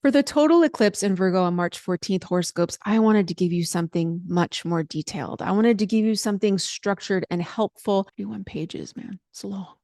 For the total eclipse in Virgo on March 14th horoscopes, I wanted to give you something much more detailed. I wanted to give you something structured and helpful. 31 pages, man. It's long.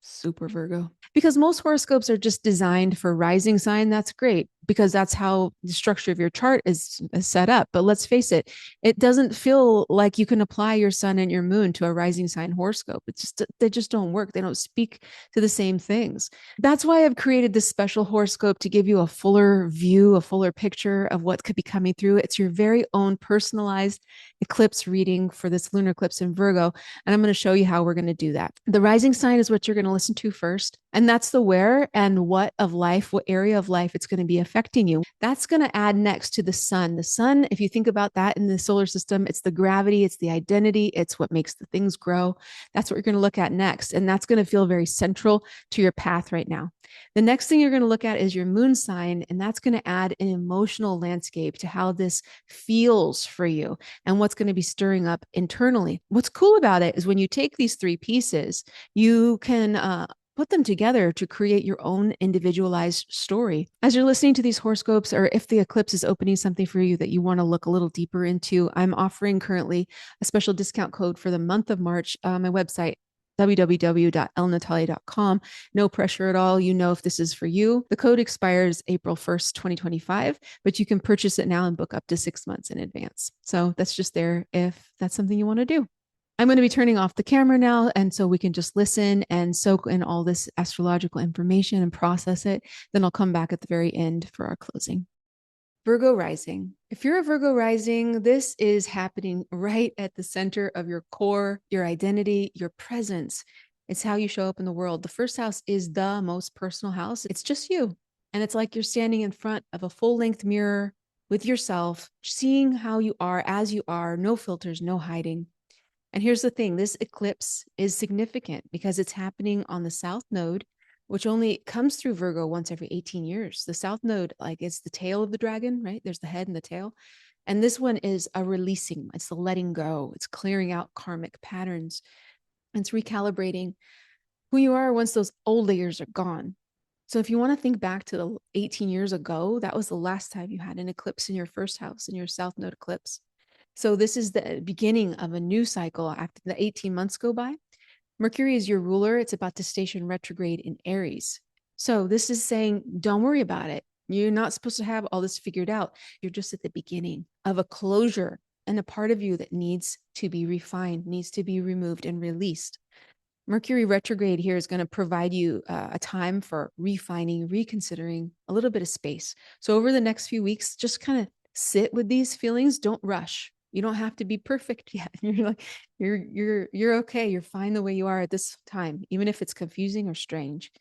Super Virgo. Because most horoscopes are just designed for rising sign. That's great because that's how the structure of your chart is set up. But let's face it, it doesn't feel like you can apply your sun and your moon to a rising sign horoscope. It's just, they just don't work. They don't speak to the same things. That's why I've created this special horoscope to give you a fuller view, a fuller picture of what could be coming through. It's your very own personalized eclipse reading for this lunar eclipse in Virgo. And I'm going to show you how we're going to do that. The rising sign is what you're going to listen to first. And that's the where and what of life, what area of life it's going to be affecting you. That's going to add next to the sun. The sun, if you think about that in the solar system, it's the gravity, it's the identity, it's what makes the things grow. That's what you're going to look at next. And that's going to feel very central to your path right now. The next thing you're going to look at is your moon sign, and that's going to add an emotional landscape to how this feels for you and what's going to be stirring up internally. What's cool about it is when you take these three pieces, you can put them together to create your own individualized story. As you're listening to these horoscopes, or if the eclipse is opening something for you that you want to look a little deeper into, I'm offering currently a special discount code for the month of March on my website, www.elnatalia.com. No pressure at all. You know if this is for you. The code expires April 1st, 2025, but you can purchase it now and book up to 6 months in advance. So that's just there if that's something you want to do. I'm going to be turning off the camera now, and so we can just listen and soak in all this astrological information and process it. Then I'll come back at the very end for our closing. Virgo Rising. If you're a Virgo Rising, this is happening right at the center of your core, your identity, your presence. It's how you show up in the world. The first house is the most personal house. It's just you. And it's like you're standing in front of a full-length mirror with yourself, seeing how you are as you are, no filters, no hiding. And here's the thing, this eclipse is significant because it's happening on the South Node, which only comes through Virgo once every 18 years. The South Node, like it's the tail of the dragon, right? There's the head and the tail. And this one is a releasing, it's the letting go, it's clearing out karmic patterns. It's recalibrating who you are once those old layers are gone. So if you want to think back to the 18 years ago, that was the last time you had an eclipse in your first house, in your South Node eclipse. So this is the beginning of a new cycle after the 18 months go by. Mercury is your ruler. It's about to station retrograde in Aries. So this is saying, don't worry about it. You're not supposed to have all this figured out. You're just at the beginning of a closure and a part of you that needs to be refined, needs to be removed and released. Mercury retrograde here is going to provide you a time for refining, reconsidering, a little bit of space. So over the next few weeks, just kind of sit with these feelings. Don't rush. You don't have to be perfect yet. You're like, you're okay. You're fine the way you are at this time, even if it's confusing or strange.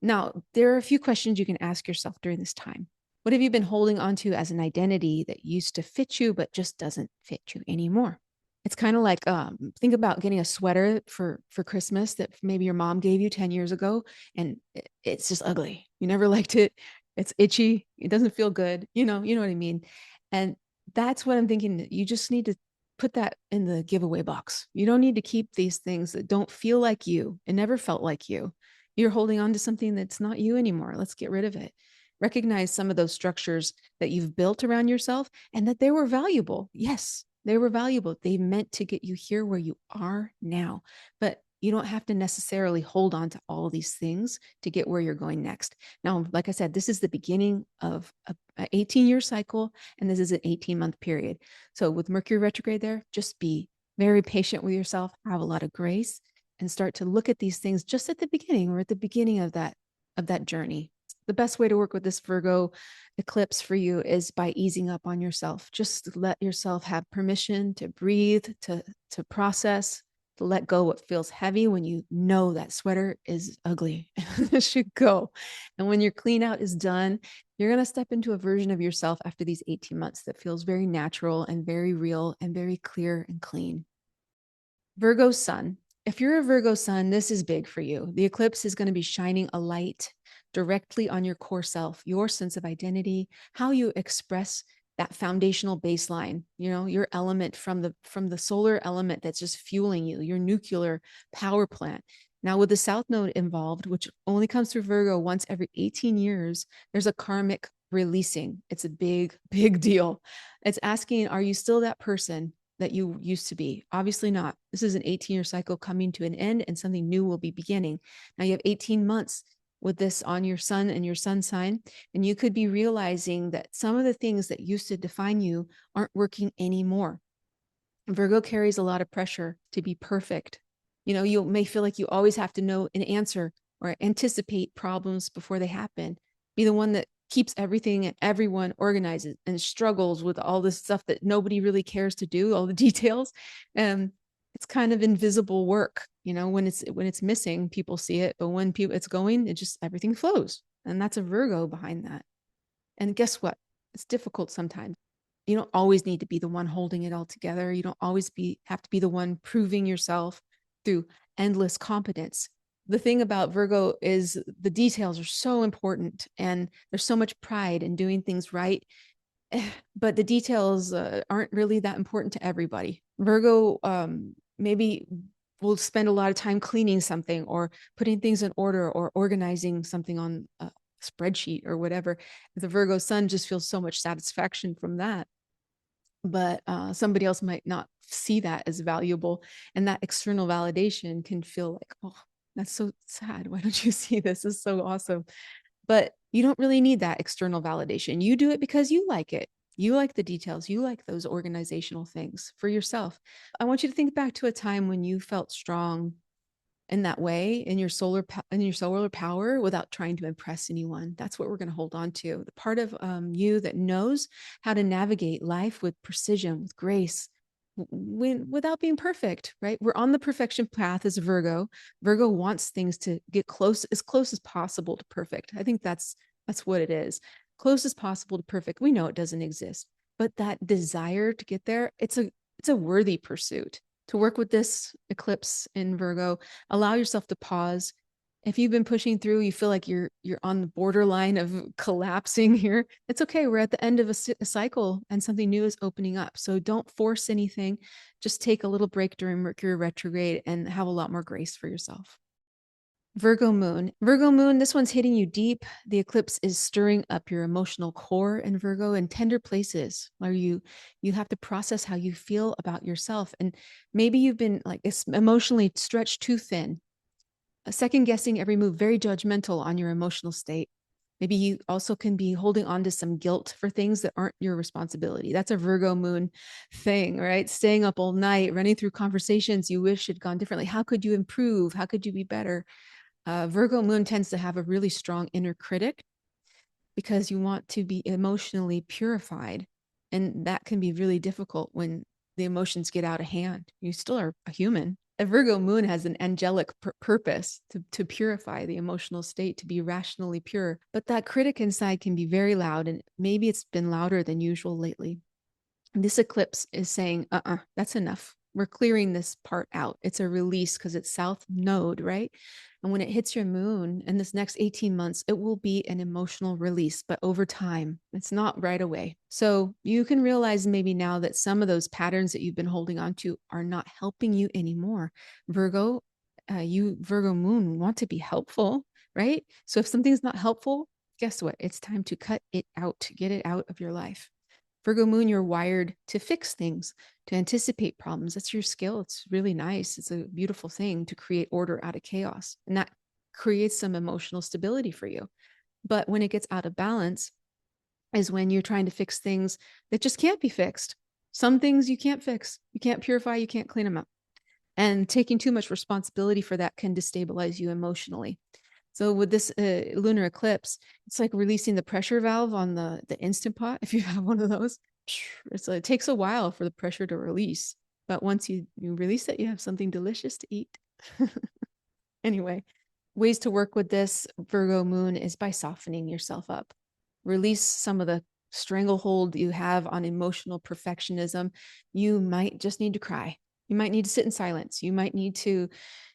Now, there are a few questions you can ask yourself during this time. What have you been holding onto as an identity that used to fit you, but just doesn't fit you anymore? It's kind of like think about getting a sweater for Christmas that maybe your mom gave you 10 years ago, and it's just ugly. You never liked it. It's itchy. It doesn't feel good. You know what I mean? And that's what I'm thinking. You just need to put that in the giveaway box. You don't need to keep these things that don't feel like you. It never felt like you. You're holding on to something that's not you anymore. Let's get rid of it. Recognize some of those structures that you've built around yourself and that they were valuable. Yes, they were valuable. They meant to get you here where you are now. But you don't have to necessarily hold on to all these things to get where you're going next. Now, like I said, this is the beginning of an 18-year cycle, and this is an 18-month period. So with Mercury retrograde there, just be very patient with yourself, have a lot of grace, and start to look at these things just at the beginning or at the beginning of that journey. The best way to work with this Virgo eclipse for you is by easing up on yourself. Just let yourself have permission to breathe, to process, to let go what feels heavy when you know that sweater is ugly and it should go. And when your clean out is done, you're going to step into a version of yourself after these 18 months that feels very natural and very real and very clear and clean. Virgo Sun. If you're a Virgo Sun, this is big for you. The eclipse is going to be shining a light directly on your core self, your sense of identity, how you express that foundational baseline, your element from the solar element that's just fueling you, your nuclear power plant. Now, with the South Node involved, which only comes through Virgo once every 18 years, there's a karmic releasing. It's a big, big deal. It's asking, are you still that person that you used to be? Obviously not. This is an 18-year cycle coming to an end, and something new will be beginning. Now you have 18 months with this on your sun and your sun sign, and you could be realizing that some of the things that used to define you aren't working anymore. Virgo carries a lot of pressure to be perfect. You may feel like you always have to know an answer or anticipate problems before they happen. Be the one that keeps everything and everyone organized and struggles with all this stuff that nobody really cares to do, all the details. It's kind of invisible work. When it's missing, people see it, but when it's going, it just, everything flows. And that's a Virgo behind that. And guess what? It's difficult sometimes. You don't always need to be the one holding it all together. You don't always have to be the one proving yourself through endless competence. The thing about Virgo is the details are so important, and there's so much pride in doing things right. But the details aren't really that important to everybody. Virgo maybe will spend a lot of time cleaning something or putting things in order or organizing something on a spreadsheet or whatever. The Virgo Sun just feels so much satisfaction from that. But somebody else might not see that as valuable. And that external validation can feel like, oh, that's so sad. Why don't you see this? This is so awesome. But you don't really need that external validation. You do it because you like it. You like the details. You like those organizational things for yourself. I want you to think back to a time when you felt strong in that way, in your solar power, without trying to impress anyone. That's what we're going to hold on to. The part of you that knows how to navigate life with precision, with grace, without being perfect, right? We're on the perfection path as Virgo. Virgo wants things to get close as possible to perfect. I think that's what it is. Close as possible to perfect. We know it doesn't exist, but that desire to get there, it's a worthy pursuit. To work with this eclipse in Virgo, allow yourself to pause. If you've been pushing through, you feel like you're on the borderline of collapsing here, it's okay. We're at the end of a cycle and something new is opening up. So don't force anything. Just take a little break during Mercury retrograde and have a lot more grace for yourself. Virgo Moon. Virgo Moon, this one's hitting you deep. The eclipse is stirring up your emotional core in Virgo in tender places where you have to process how you feel about yourself. And maybe you've been like emotionally stretched too thin, second guessing every move, very judgmental on your emotional state. Maybe you also can be holding on to some guilt for things that aren't your responsibility. That's a Virgo Moon thing, right? Staying up all night, running through conversations you wish had gone differently. How could you improve? How could you be better? Virgo Moon tends to have a really strong inner critic because you want to be emotionally purified. And that can be really difficult when the emotions get out of hand. You still are a human. A Virgo Moon has an angelic purpose to purify the emotional state, to be rationally pure. But that critic inside can be very loud, and maybe it's been louder than usual lately. This eclipse is saying, that's enough. We're clearing this part out. It's a release because it's South Node, right? And when it hits your moon in this next 18 months, it will be an emotional release, but over time, it's not right away. So you can realize maybe now that some of those patterns that you've been holding on to are not helping you anymore. Virgo, Virgo Moon want to be helpful, right? So if something's not helpful, guess what? It's time to cut it out, get it out of your life. Virgo Moon, you're wired to fix things, to anticipate problems. That's your skill. It's really nice. It's a beautiful thing to create order out of chaos. And that creates some emotional stability for you. But when it gets out of balance is when you're trying to fix things that just can't be fixed. Some things you can't fix. You can't purify. You can't clean them up. And taking too much responsibility for that can destabilize you emotionally. So with this lunar eclipse, it's like releasing the pressure valve on the Instant Pot. If you have one of those, it takes a while for the pressure to release. But once you release it, you have something delicious to eat. Anyway, ways to work with this Virgo Moon is by softening yourself up. Release some of the stranglehold you have on emotional perfectionism. You might just need to cry. You might need to sit in silence. You might need to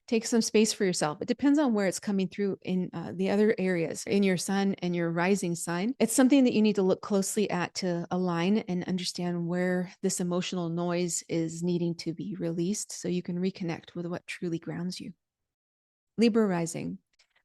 take some space for yourself. It depends on where it's coming through in the other areas in your sun and your rising sign. It's something that you need to look closely at to align and understand where this emotional noise is needing to be released so you can reconnect with what truly grounds you. Libra Rising.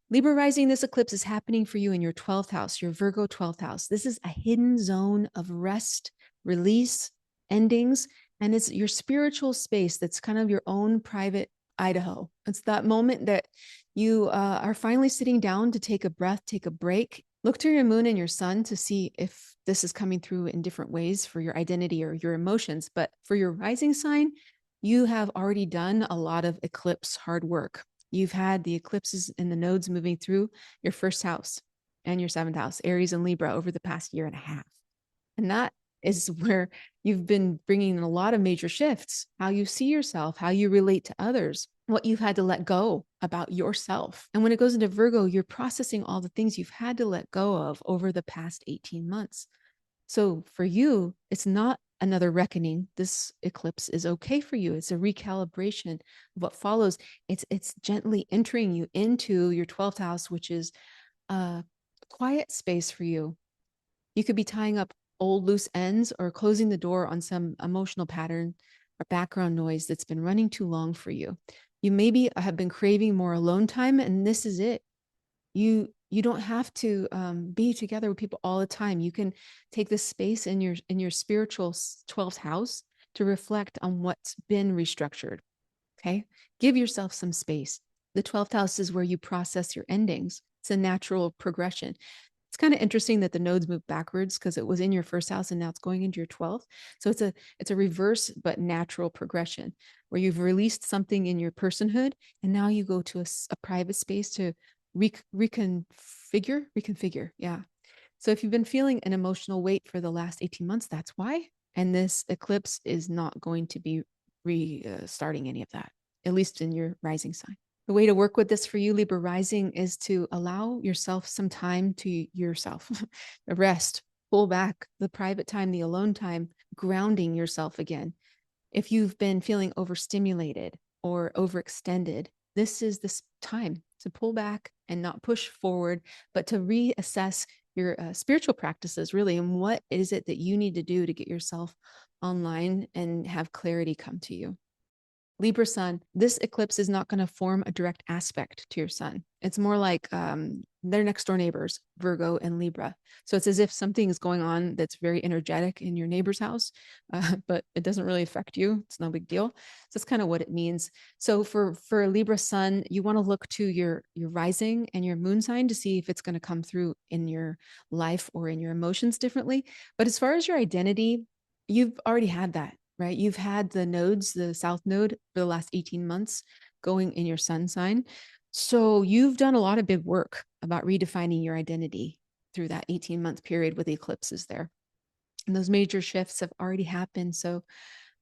Libra Rising, this eclipse is happening for you in your 12th house, your Virgo 12th house. This is a hidden zone of rest, release, endings, and it's your spiritual space that's kind of your own private Idaho. It's that moment that you are finally sitting down to take a breath, take a break. Look to your moon and your sun to see if this is coming through in different ways for your identity or your emotions. But for your rising sign, you have already done a lot of eclipse hard work. You've had the eclipses and the nodes moving through your first house and your seventh house, Aries and Libra, over the past year and a half. And that is where you've been bringing in a lot of major shifts, how you see yourself, how you relate to others, what you've had to let go about yourself. And when it goes into Virgo, you're processing all the things you've had to let go of over the past 18 months. So for you, it's not another reckoning. This eclipse is okay for you. It's a recalibration of what follows. It's gently entering you into your 12th house, which is a quiet space for you. You could be tying up old loose ends or closing the door on some emotional pattern or background noise that's been running too long for you. You maybe have been craving more alone time, and this is it. You don't have to be together with people all the time. You can take this space in your spiritual 12th house to reflect on what's been restructured. Okay, give yourself some space. The 12th house is where you process your endings. It's a natural progression. It's kind of interesting that the nodes move backwards because it was in your first house and now it's going into your 12th. So it's a reverse but natural progression where you've released something in your personhood and now you go to a private space to reconfigure. Yeah. So if you've been feeling an emotional weight for the last 18 months, that's why. And this eclipse is not going to be restarting any of that, at least in your rising sign. The way to work with this for you, Libra Rising, is to allow yourself some time to yourself, rest, pull back, the private time, the alone time, grounding yourself again. If you've been feeling overstimulated or overextended, this is this time to pull back and not push forward, but to reassess your spiritual practices, really, and what is it that you need to do to get yourself online and have clarity come to you. Libra Sun, this eclipse is not going to form a direct aspect to your sun. It's more like they're next door neighbors, Virgo and Libra. So it's as if something is going on that's very energetic in your neighbor's house, but it doesn't really affect you. It's no big deal. So that's kind of what it means. So for Libra Sun, you want to look to your rising and your moon sign to see if it's going to come through in your life or in your emotions differently. But as far as your identity, you've already had that, right? You've had the nodes, the south node for the last 18 months going in your sun sign. So you've done a lot of big work about redefining your identity through that 18-month period with the eclipses there. And those major shifts have already happened. So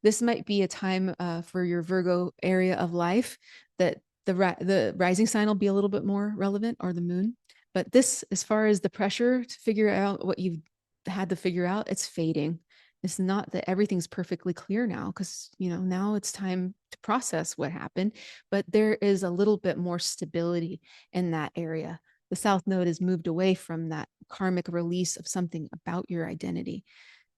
this might be a time for your Virgo area of life that the rising sign will be a little bit more relevant, or the moon. But this, as far as the pressure to figure out what you've had to figure out, it's fading. It's not that everything's perfectly clear now, because now it's time to process what happened, but there is a little bit more stability in that area. The south node has moved away from that karmic release of something about your identity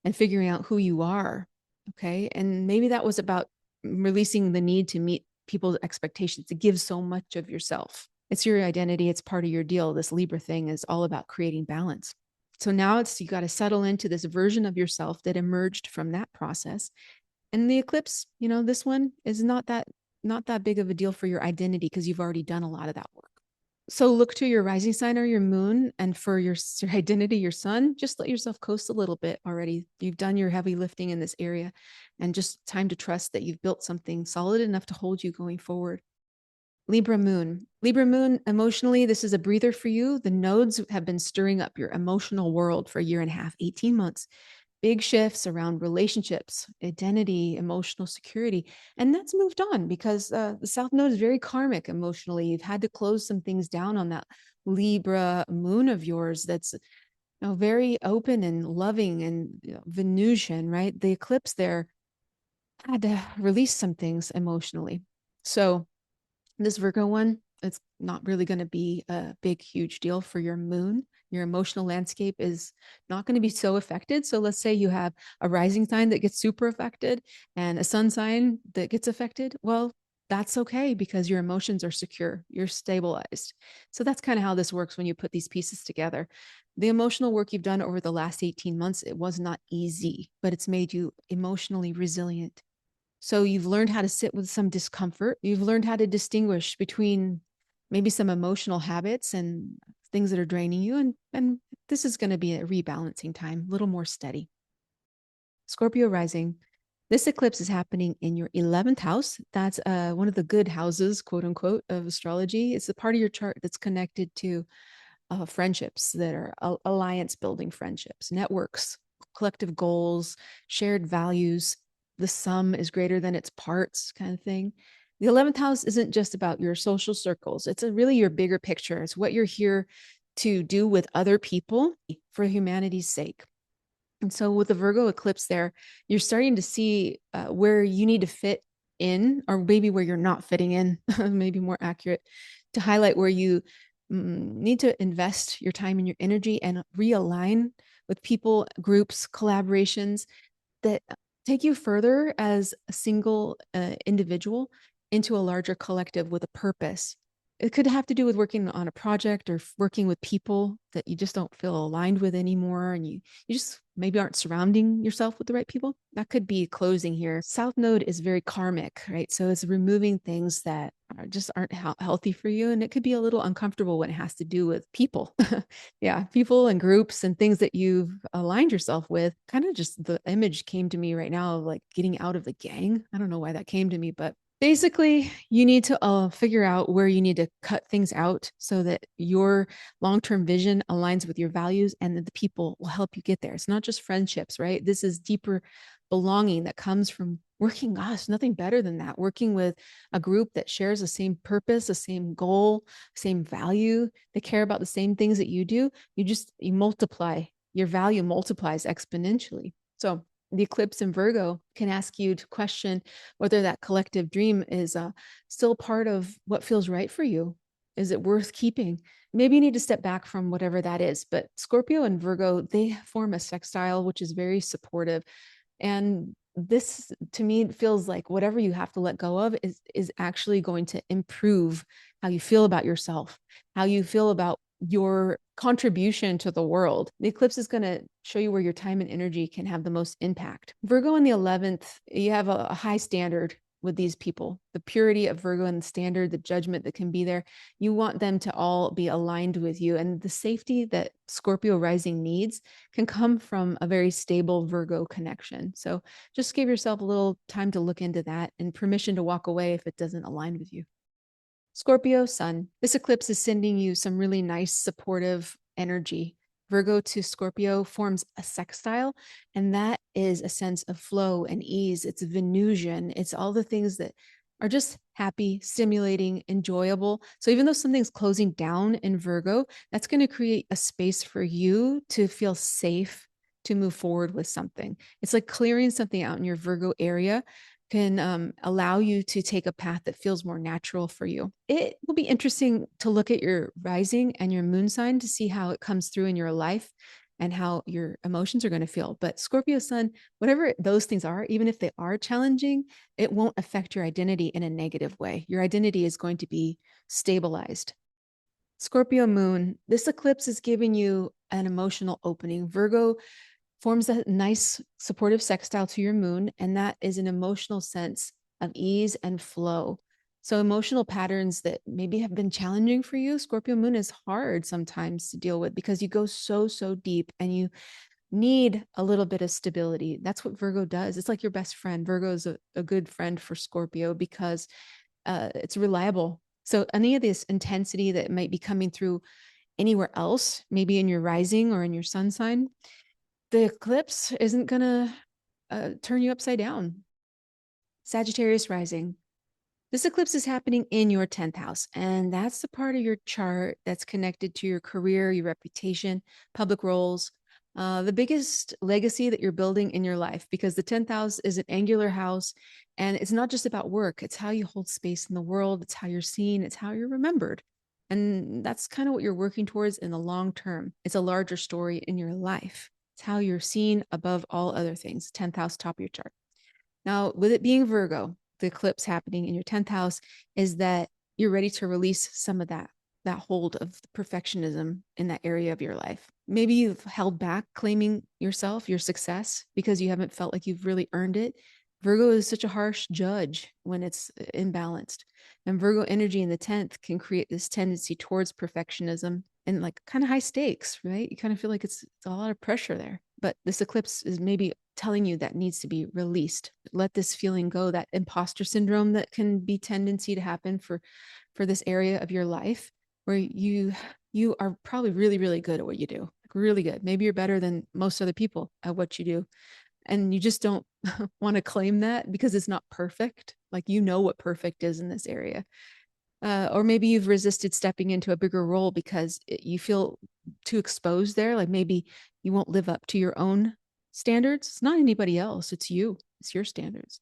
and figuring out who you are. Okay. And maybe that was about releasing the need to meet people's expectations, to give so much of yourself. It's your identity. It's part of your deal. This Libra thing is all about creating balance. So now you got to settle into this version of yourself that emerged from that process. And the eclipse, this one is not that big of a deal for your identity because you've already done a lot of that work. So look to your rising sign or your moon, and for your identity, your sun, just let yourself coast a little bit already. You've done your heavy lifting in this area, and just time to trust that you've built something solid enough to hold you going forward. Libra Moon. Libra Moon, emotionally, this is a breather for you. The nodes have been stirring up your emotional world for a year and a half, 18 months. Big shifts around relationships, identity, emotional security. And that's moved on because the South Node is very karmic emotionally. You've had to close some things down on that Libra moon of yours that's very open and loving and Venusian, right? The eclipse there had to release some things emotionally. So this Virgo one, it's not really going to be a big, huge deal for your moon. Your emotional landscape is not going to be so affected. So let's say you have a rising sign that gets super affected and a sun sign that gets affected. Well, that's okay because your emotions are secure, you're stabilized. So that's kind of how this works when you put these pieces together. The emotional work you've done over the last 18 months, it was not easy, but it's made you emotionally resilient. So you've learned how to sit with some discomfort. You've learned how to distinguish between maybe some emotional habits and things that are draining you. And this is going to be a rebalancing time, a little more steady. Scorpio rising. This eclipse is happening in your 11th house. That's one of the good houses, quote unquote, of astrology. It's the part of your chart that's connected to friendships that are alliance building friendships, networks, collective goals, shared values. The sum is greater than its parts, kind of thing. The 11th house isn't just about your social circles, it's really your bigger picture. It's what you're here to do with other people for humanity's sake. And so with the Virgo eclipse there, you're starting to see where you need to fit in, or maybe where you're not fitting in, maybe more accurate, to highlight where you need to invest your time and your energy and realign with people, groups, collaborations that take you further as a single individual into a larger collective with a purpose. It could have to do with working on a project or working with people that you just don't feel aligned with anymore. And you just maybe aren't surrounding yourself with the right people. That could be closing here. South node is very karmic, right? So it's removing things that just aren't healthy for you. And it could be a little uncomfortable when it has to do with people. Yeah, people and groups and things that you've aligned yourself with. Kind of just the image came to me right now of like getting out of the gang. I don't know why that came to me, but basically, you need to figure out where you need to cut things out so that your long-term vision aligns with your values and that the people will help you get there. It's not just friendships, right? This is deeper belonging that comes from working, gosh, nothing better than that. Working with a group that shares the same purpose, the same goal, same value. They care about the same things that you do. You multiply, your value multiplies exponentially. So the eclipse in Virgo can ask you to question whether that collective dream is still part of what feels right for you. Is it worth keeping? Maybe you need to step back from whatever that is. But Scorpio and Virgo, they form a sextile, which is very supportive. And this to me feels like whatever you have to let go of is actually going to improve how you feel about yourself, how you feel about your contribution to the world. The eclipse is going to show you where your time and energy can have the most impact. Virgo in the 11th, you have a high standard with these people, the purity of Virgo and the standard, the judgment that can be there. You want them to all be aligned with you. And the safety that Scorpio rising needs can come from a very stable Virgo connection. So just give yourself a little time to look into that and permission to walk away if it doesn't align with you. Scorpio Sun. This eclipse is sending you some really nice supportive energy. Virgo to Scorpio forms a sextile, and that is a sense of flow and ease. It's Venusian. It's all the things that are just happy, stimulating, enjoyable. So even though something's closing down in Virgo, that's going to create a space for you to feel safe to move forward with something. It's like clearing something out in your Virgo area can allow you to take a path that feels more natural for you. It will be interesting to look at your rising and your moon sign to see how it comes through in your life and how your emotions are going to feel. But Scorpio Sun, whatever those things are, even if they are challenging, it won't affect your identity in a negative way. Your identity is going to be stabilized. Scorpio Moon, this eclipse is giving you an emotional opening. Virgo forms a nice supportive sextile to your moon, and that is an emotional sense of ease and flow. So emotional patterns that maybe have been challenging for you, Scorpio Moon is hard sometimes to deal with because you go so deep and you need a little bit of stability. That's what Virgo does. It's like your best friend. Virgo is a good friend for Scorpio because it's reliable. So any of this intensity that might be coming through anywhere else, maybe in your rising or in your sun sign, the eclipse isn't going to turn you upside down. Sagittarius Rising. This eclipse is happening in your 10th house, and that's the part of your chart that's connected to your career, your reputation, public roles, The biggest legacy that you're building in your life, because the 10th house is an angular house and it's not just about work. It's how you hold space in the world. It's how you're seen. It's how you're remembered. And that's kind of what you're working towards in the long term. It's a larger story in your life. It's how you're seen above all other things. 10th house, top of your chart. Now, with it being Virgo, the eclipse happening in your 10th house is that you're ready to release some of that hold of perfectionism in that area of your life. Maybe you've held back claiming yourself, your success, because you haven't felt like you've really earned it. Virgo is such a harsh judge when it's imbalanced. And Virgo energy in the 10th can create this tendency towards perfectionism and like kind of high stakes, right? You kind of feel like it's a lot of pressure there. But this eclipse is maybe telling you that needs to be released. Let this feeling go, that imposter syndrome that can be tendency to happen for this area of your life where you are probably really, really good at what you do, like really good. Maybe you're better than most other people at what you do. And you just don't want to claim that because it's not perfect. Like, you know what perfect is in this area. Or maybe you've resisted stepping into a bigger role because you feel too exposed there. Like maybe you won't live up to your own standards. It's not anybody else. It's you. It's your standards.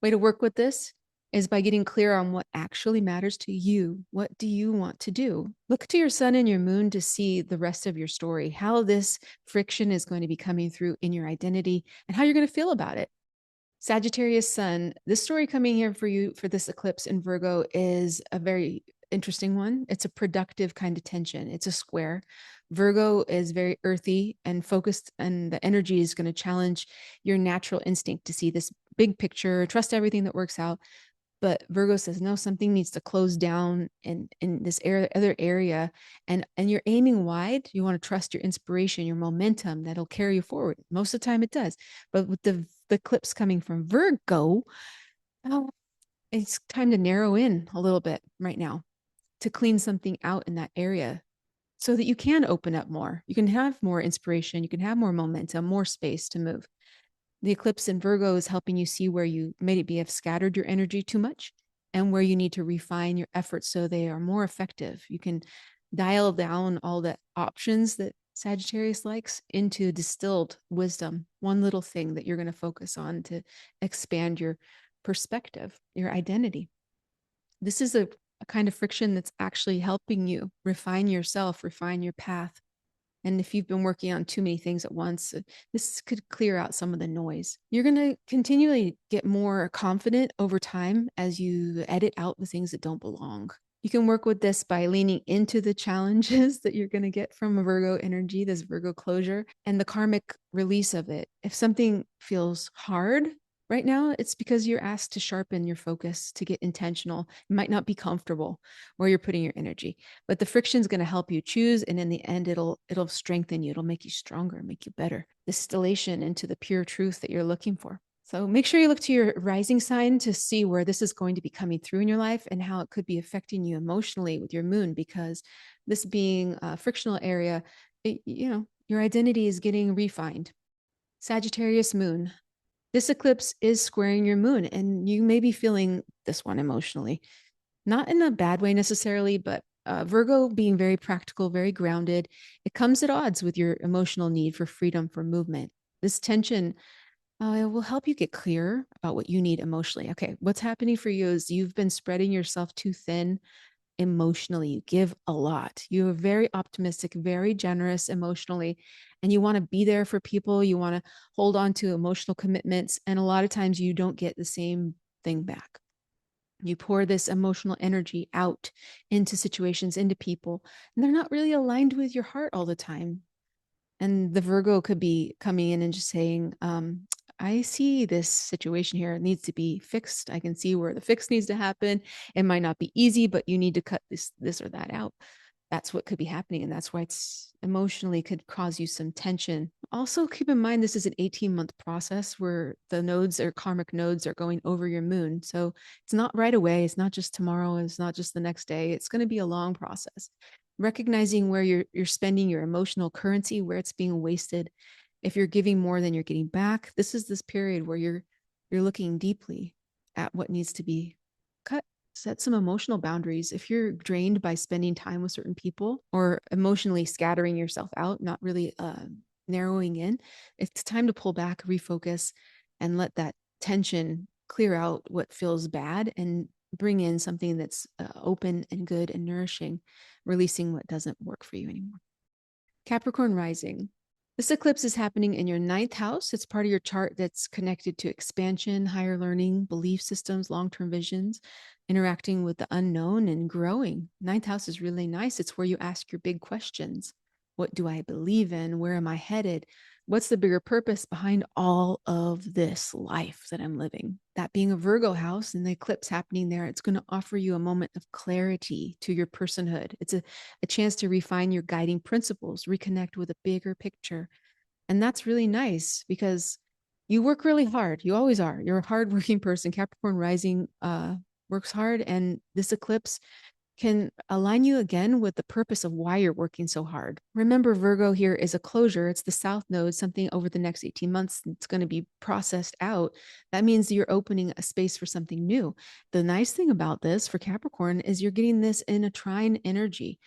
Way to work with this is by getting clear on what actually matters to you. What do you want to do? Look to your sun and your moon to see the rest of your story, how this friction is going to be coming through in your identity and how you're going to feel about it. Sagittarius Sun, this story coming here for you for this eclipse in Virgo is a very interesting one. It's a productive kind of tension. It's a square. Virgo is very earthy and focused, and the energy is going to challenge your natural instinct to see this big picture, trust everything that works out. But Virgo says, no, something needs to close down in this other area. And you're aiming wide. You want to trust your inspiration, your momentum that'll carry you forward. Most of the time it does. But with the eclipse coming from Virgo, oh, it's time to narrow in a little bit right now to clean something out in that area so that you can open up more. You can have more inspiration. You can have more momentum, more space to move. The eclipse in Virgo is helping you see where you maybe have scattered your energy too much and where you need to refine your efforts so they are more effective. You can dial down all the options that Sagittarius likes into distilled wisdom, one little thing that you're going to focus on to expand your perspective, your identity. This is a kind of friction that's actually helping you refine yourself, refine your path. And if you've been working on too many things at once, this could clear out some of the noise. You're going to continually get more confident over time as you edit out the things that don't belong. You can work with this by leaning into the challenges that you're going to get from a Virgo energy, this Virgo closure, and the karmic release of it. If something feels hard right now, it's because you're asked to sharpen your focus, to get intentional. It might not be comfortable where you're putting your energy, but the friction is going to help you choose. And in the end, it'll strengthen you. It'll make you stronger, make you better. Distillation into the pure truth that you're looking for. So make sure you look to your rising sign to see where this is going to be coming through in your life and how it could be affecting you emotionally with your moon, because this being a frictional area, your identity is getting refined. Sagittarius moon. This eclipse is squaring your moon, and you may be feeling this one emotionally, not in a bad way necessarily, but Virgo being very practical, very grounded, it comes at odds with your emotional need for freedom, for movement. This tension will help you get clear about what you need emotionally. Okay, what's happening for you is you've been spreading yourself too thin emotionally. You give a lot. You're very optimistic, very generous emotionally, and you want to be there for people. You want to hold on to emotional commitments. And a lot of times you don't get the same thing back. You pour this emotional energy out into situations, into people, and they're not really aligned with your heart all the time. And the Virgo could be coming in and just saying, I see this situation here. It needs to be fixed. I can see where the fix needs to happen. It might not be easy, but you need to cut this or that out. That's what could be happening. And that's why it's emotionally could cause you some tension. Also, keep in mind, this is an 18-month process where the nodes or karmic nodes are going over your moon. So it's not right away. It's not just tomorrow. It's not just the next day. It's going to be a long process. Recognizing where you're spending your emotional currency, where it's being wasted. If you're giving more than you're getting back, this is this period where you're looking deeply at what needs to be cut. Set some emotional boundaries. If you're drained by spending time with certain people or emotionally scattering yourself out, not really narrowing in. It's time to pull back, refocus, and let that tension clear out what feels bad and bring in something that's open and good and nourishing, releasing what doesn't work for you anymore. Capricorn Rising. This eclipse is happening in your ninth house. It's part of your chart that's connected to expansion, higher learning, belief systems, long-term visions, interacting with the unknown and growing. Ninth house is really nice. It's where you ask your big questions. What do I believe in? Where am I headed? What's the bigger purpose behind all of this life that I'm living? That being a Virgo house and the eclipse happening there, it's going to offer you a moment of clarity to your personhood. It's a chance to refine your guiding principles, reconnect with a bigger picture. And that's really nice because you work really hard. You always are. You're a hardworking person. Capricorn Rising works hard. And this eclipse can align you again with the purpose of why you're working so hard. Remember, Virgo here is a closure. It's the South Node, something over the next 18 months. It's going to be processed out. That means you're opening a space for something new. The nice thing about this for Capricorn is you're getting this in a trine energy.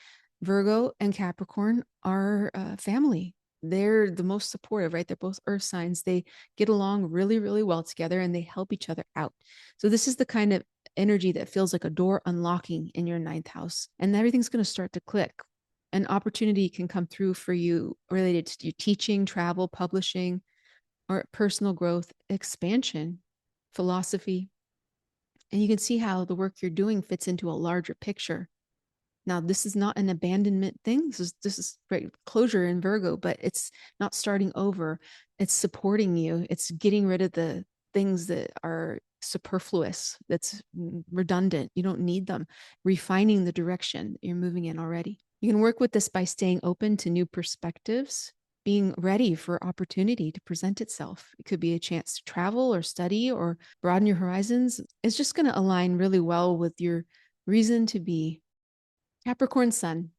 Virgo and Capricorn are family. They're the most supportive, right? They're both earth signs. They get along really, really well together and they help each other out. So this is the kind of energy that feels like a door unlocking in your ninth house, and everything's going to start to click. An opportunity can come through for you related to your teaching, travel, publishing, or personal growth, expansion, philosophy. And you can see how the work you're doing fits into a larger picture. Now, this is not an abandonment thing. This is right, closure in Virgo, but it's not starting over. It's supporting you. It's getting rid of the things that are superfluous, that's redundant. You don't need them. Refining the direction you're moving in already. You can work with this by staying open to new perspectives, being ready for opportunity to present itself. It could be a chance to travel or study or broaden your horizons. It's just going to align really well with your reason to be. Capricorn Sun.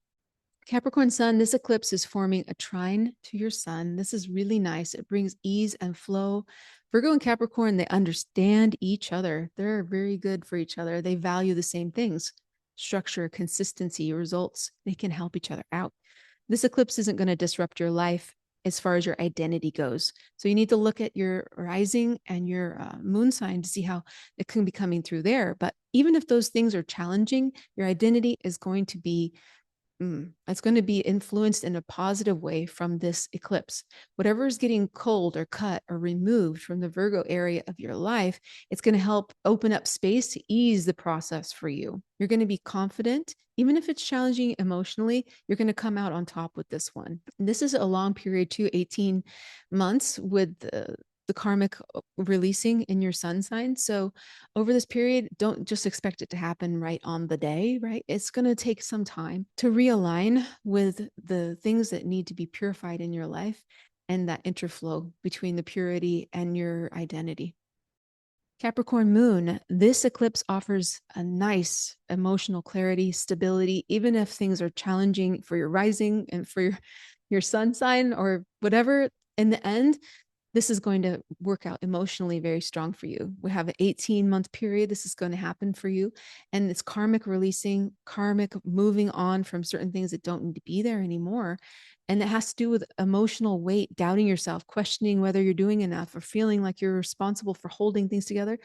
Capricorn Sun, this eclipse is forming a trine to your sun. This is really nice. It brings ease and flow. Virgo and Capricorn, they understand each other. They're very good for each other. They value the same things: structure, consistency, results. They can help each other out. This eclipse isn't going to disrupt your life as far as your identity goes. So you need to look at your rising and your moon sign to see how it can be coming through there. But even if those things are challenging, your identity is going to be it's going to be influenced in a positive way from this eclipse. Whatever is getting cold or cut or removed from the Virgo area of your life, it's going to help open up space to ease the process for you. You're going to be confident. Even if it's challenging emotionally, you're going to come out on top with this one. And this is a long period too, 18 months with the karmic releasing in your sun sign. So over this period, don't just expect it to happen right on the day, right? It's going to take some time to realign with the things that need to be purified in your life and that interflow between the purity and your identity. Capricorn Moon, this eclipse offers a nice emotional clarity, stability, even if things are challenging for your rising and for your sun sign or whatever. In the end, this is going to work out emotionally very strong for you. We have an 18-month period. This is going to happen for you. And it's karmic releasing, karmic moving on from certain things that don't need to be there anymore. And it has to do with emotional weight, doubting yourself, questioning whether you're doing enough, or feeling like you're responsible for holding things together.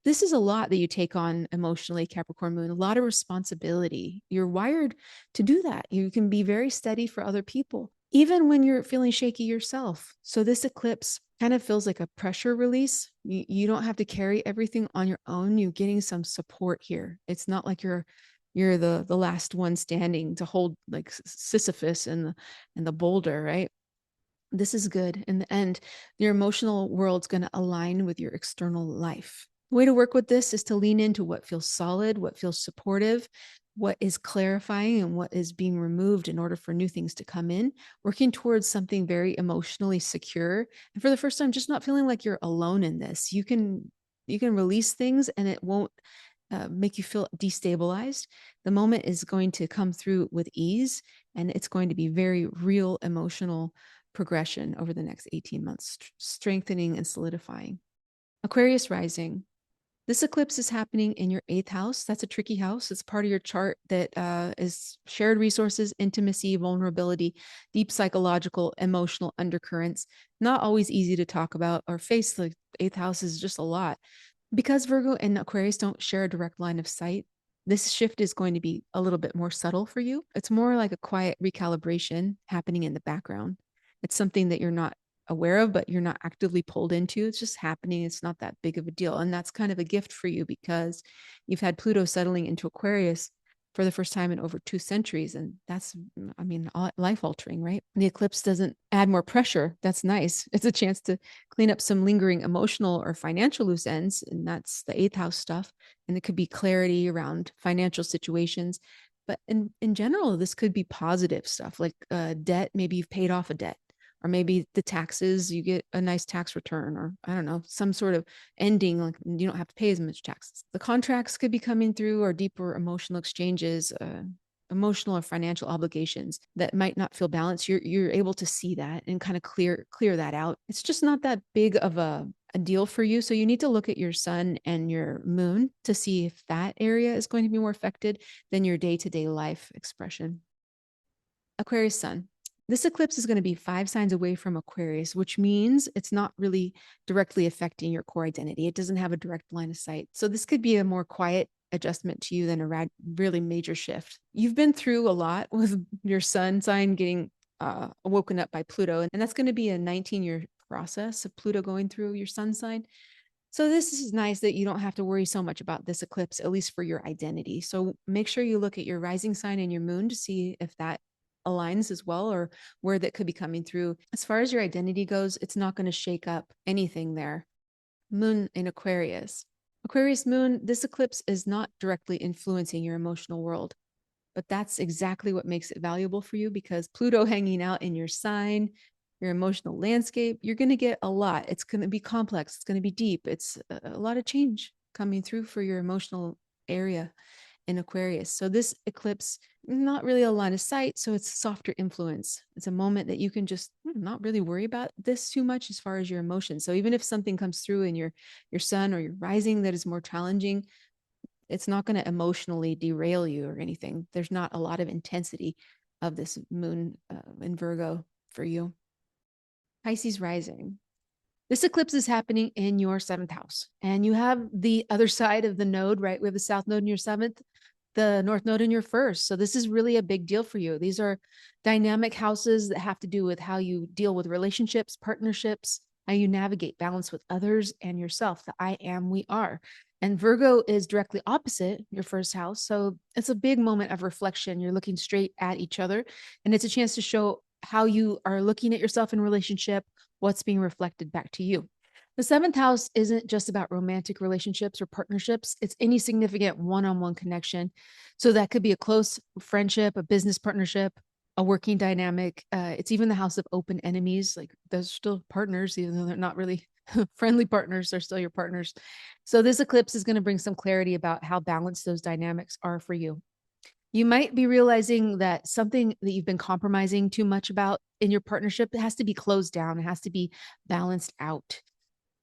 This is a lot that you take on emotionally, Capricorn Moon, a lot of responsibility. You're wired to do that. You can be very steady for other people, even when you're feeling shaky yourself. So this eclipse kind of feels like a pressure release. You don't have to carry everything on your own. You're getting some support here. It's not like you're the last one standing to hold like Sisyphus and the boulder, right? This is good. In the end, your emotional world's going to align with your external life. The way to work with this is to lean into what feels solid, what feels supportive, what is clarifying, and what is being removed in order for new things to come in, working towards something very emotionally secure. And for the first time, just not feeling like you're alone in this. You can release things and it won't make you feel destabilized. The moment is going to come through with ease, and it's going to be very real emotional progression over the next 18 months, strengthening and solidifying. Aquarius Rising. This eclipse is happening in your eighth house. That's a tricky house. It's part of your chart that is shared resources, intimacy, vulnerability, deep psychological, emotional undercurrents. Not always easy to talk about or face. The eighth house is just a lot. Because Virgo and Aquarius don't share a direct line of sight, this shift is going to be a little bit more subtle for you. It's more like a quiet recalibration happening in the background. It's something that you're not aware of, but you're not actively pulled into. It's just happening. It's not that big of a deal. And that's kind of a gift for you because you've had Pluto settling into Aquarius for the first time in over 2 centuries. And that's, I mean, life altering, right? The eclipse doesn't add more pressure. That's nice. It's a chance to clean up some lingering emotional or financial loose ends. And that's the eighth house stuff. And it could be clarity around financial situations. But in general, this could be positive stuff like debt. Maybe you've paid off a debt, or maybe the taxes, you get a nice tax return, or I don't know, some sort of ending, like you don't have to pay as much taxes. The contracts could be coming through, or deeper emotional exchanges, emotional or financial obligations that might not feel balanced. You're able to see that and kind of clear that out. It's just not that big of a deal for you. So you need to look at your sun and your moon to see if that area is going to be more affected than your day-to-day life expression. Aquarius Sun. This eclipse is going to be 5 signs away from Aquarius, which means it's not really directly affecting your core identity. It doesn't have a direct line of sight. So this could be a more quiet adjustment to you than a really major shift. You've been through a lot with your sun sign getting woken up by Pluto, and that's going to be a 19-year process of Pluto going through your sun sign. So this is nice that you don't have to worry so much about this eclipse, at least for your identity. So make sure you look at your rising sign and your moon to see if that aligns as well, or where that could be coming through. As far as your identity goes, it's not going to shake up anything there. Moon in Aquarius. Aquarius moon, this eclipse is not directly influencing your emotional world, but that's exactly what makes it valuable for you, because Pluto hanging out in your sign, your emotional landscape, you're going to get a lot. It's going to be complex. It's going to be deep. It's a lot of change coming through for your emotional area in Aquarius. So this eclipse, not really a line of sight, so it's softer influence. It's a moment that you can just not really worry about this too much as far as your emotions. So even if something comes through in your sun or your rising that is more challenging, it's not going to emotionally derail you or anything. There's not a lot of intensity of this moon in Virgo for you. Pisces rising. This eclipse is happening in your 7th house, and you have the other side of the node, right? We have the south node in your 7th, the north node in your 1st. So this is really a big deal for you. These are dynamic houses that have to do with how you deal with relationships, partnerships, how you navigate balance with others and yourself, the I am, we are. And Virgo is directly opposite your 1st house. So it's a big moment of reflection. You're looking straight at each other, and it's a chance to show how you are looking at yourself in relationship, what's being reflected back to you. The 7th house isn't just about romantic relationships or partnerships. It's any significant one-on-one connection. So that could be a close friendship, a business partnership, a working dynamic. It's even the house of open enemies. Like those are still partners, even though they're not really friendly partners, they're still your partners. So this eclipse is going to bring some clarity about how balanced those dynamics are for you. You might be realizing that something that you've been compromising too much about in your partnership, it has to be closed down. It has to be balanced out.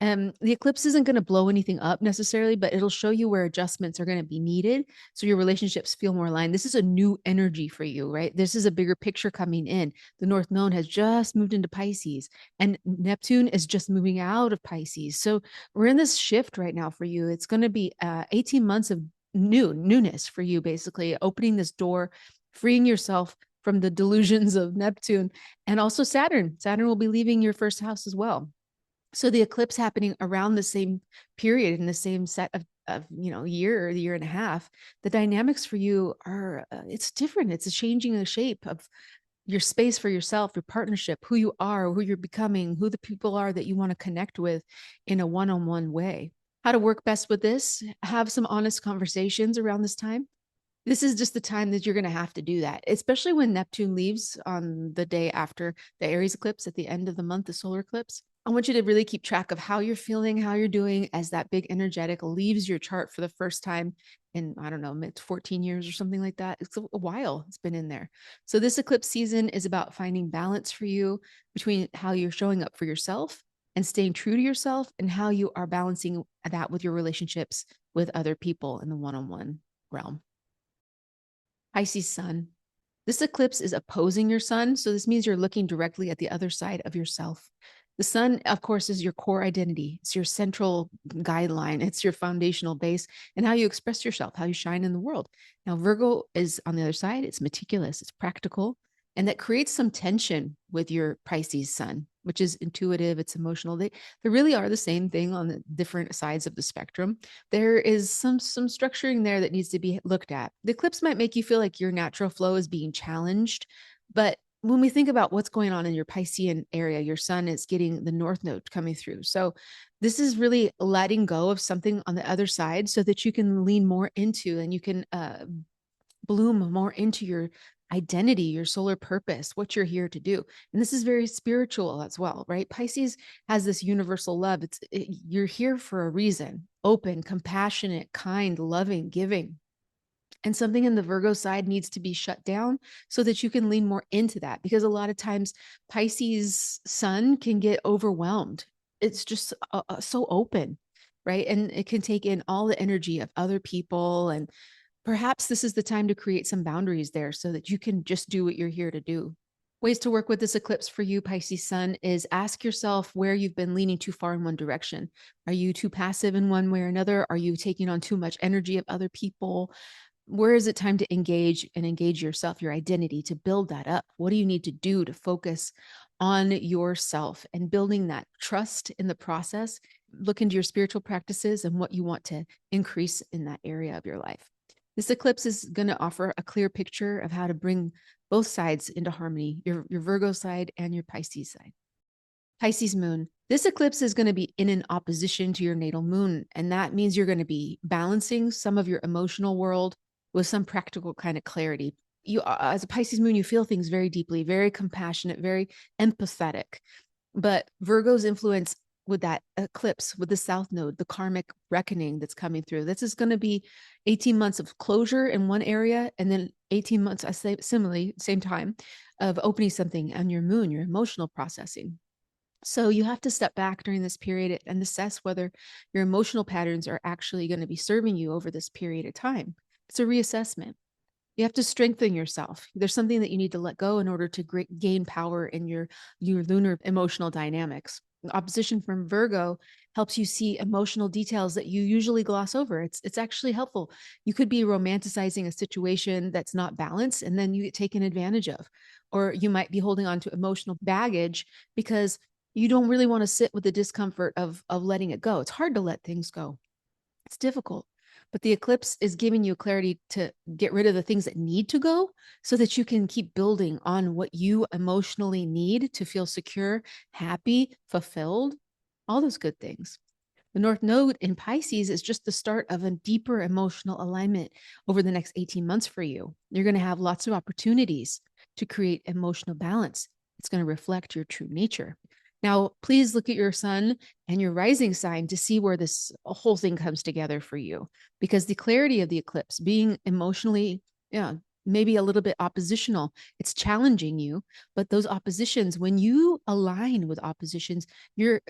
The eclipse isn't going to blow anything up necessarily, but it'll show you where adjustments are going to be needed so your relationships feel more aligned. This is a new energy for you, right? This is a bigger picture coming in. The North Node has just moved into Pisces, and Neptune is just moving out of Pisces. So we're in this shift right now for you. It's going to be 18 months of newness for you, basically opening this door, freeing yourself from the delusions of Neptune, and also Saturn. Saturn will be leaving your 1st house as well. So the eclipse happening around the same period in the same set of year or the year and a half, the dynamics for you are it's different. It's a changing the shape of your space for yourself, your partnership, who you are, who you're becoming, who the people are that you want to connect with in a one-on-one way. How to work best with this? Have some honest conversations around this time. This is just the time that you're going to have to do that, especially when Neptune leaves on the day after the Aries eclipse at the end of the month, the solar eclipse. I want you to really keep track of how you're feeling, how you're doing as that big energetic leaves your chart for the first time in, I don't know, 14 years or something like that. It's a while it's been in there. So this eclipse season is about finding balance for you between how you're showing up for yourself and staying true to yourself and how you are balancing that with your relationships with other people in the one-on-one realm. Pisces Sun. This eclipse is opposing your sun. So this means you're looking directly at the other side of yourself. The sun, of course, is your core identity. It's your central guideline. It's your foundational base and how you express yourself, how you shine in the world. Now, Virgo is on the other side. It's meticulous, it's practical, and that creates some tension with your Pisces sun, which is intuitive, it's emotional. They really are the same thing on the different sides of the spectrum. There is some structuring there that needs to be looked at. The eclipse might make you feel like your natural flow is being challenged, but when we think about what's going on in your Piscean area, your sun is getting the north node coming through. So this is really letting go of something on the other side so that you can lean more into and you can bloom more into your identity, your solar purpose, what you're here to do. And this is very spiritual as well, right? Pisces has this universal love. You're here for a reason: open, compassionate, kind, loving, giving. And something in the Virgo side needs to be shut down so that you can lean more into that, because a lot of times Pisces sun can get overwhelmed. It's just so open, right? And it can take in all the energy of other people. And perhaps this is the time to create some boundaries there so that you can just do what you're here to do. Ways to work with this eclipse for you, Pisces sun, is ask yourself where you've been leaning too far in one direction. Are you too passive in one way or another? Are you taking on too much energy of other people? Where is it time to engage yourself, your identity, to build that up? What do you need to do to focus on yourself and building that trust in the process? Look into your spiritual practices and what you want to increase in that area of your life. This eclipse is going to offer a clear picture of how to bring both sides into harmony, your Virgo side and your Pisces side. Pisces moon. This eclipse is going to be in an opposition to your natal moon. And that means you're going to be balancing some of your emotional world with some practical kind of clarity. You, as a Pisces moon, you feel things very deeply, very compassionate, very empathetic. But Virgo's influence with that eclipse, with the South Node, the karmic reckoning that's coming through, this is going to be 18 months of closure in one area, and then 18 months, I say similarly, same time, of opening something on your moon, your emotional processing. So you have to step back during this period and assess whether your emotional patterns are actually going to be serving you over this period of time. It's a reassessment. You have to strengthen yourself. There's something that you need to let go in order to gain power in your lunar emotional dynamics. Opposition from Virgo helps you see emotional details that you usually gloss over. It's actually helpful. You could be romanticizing a situation that's not balanced, and then you get taken advantage of. Or you might be holding on to emotional baggage because you don't really want to sit with the discomfort of letting it go. It's hard to let things go. It's difficult. But the eclipse is giving you clarity to get rid of the things that need to go so that you can keep building on what you emotionally need to feel secure, happy, fulfilled, all those good things. The North Node in Pisces is just the start of a deeper emotional alignment over the next 18 months for you. You're going to have lots of opportunities to create emotional balance. It's going to reflect your true nature. Now, please look at your sun and your rising sign to see where this whole thing comes together for you, because the clarity of the eclipse being emotionally, maybe a little bit oppositional, it's challenging you. But those oppositions, when you align with oppositions, you're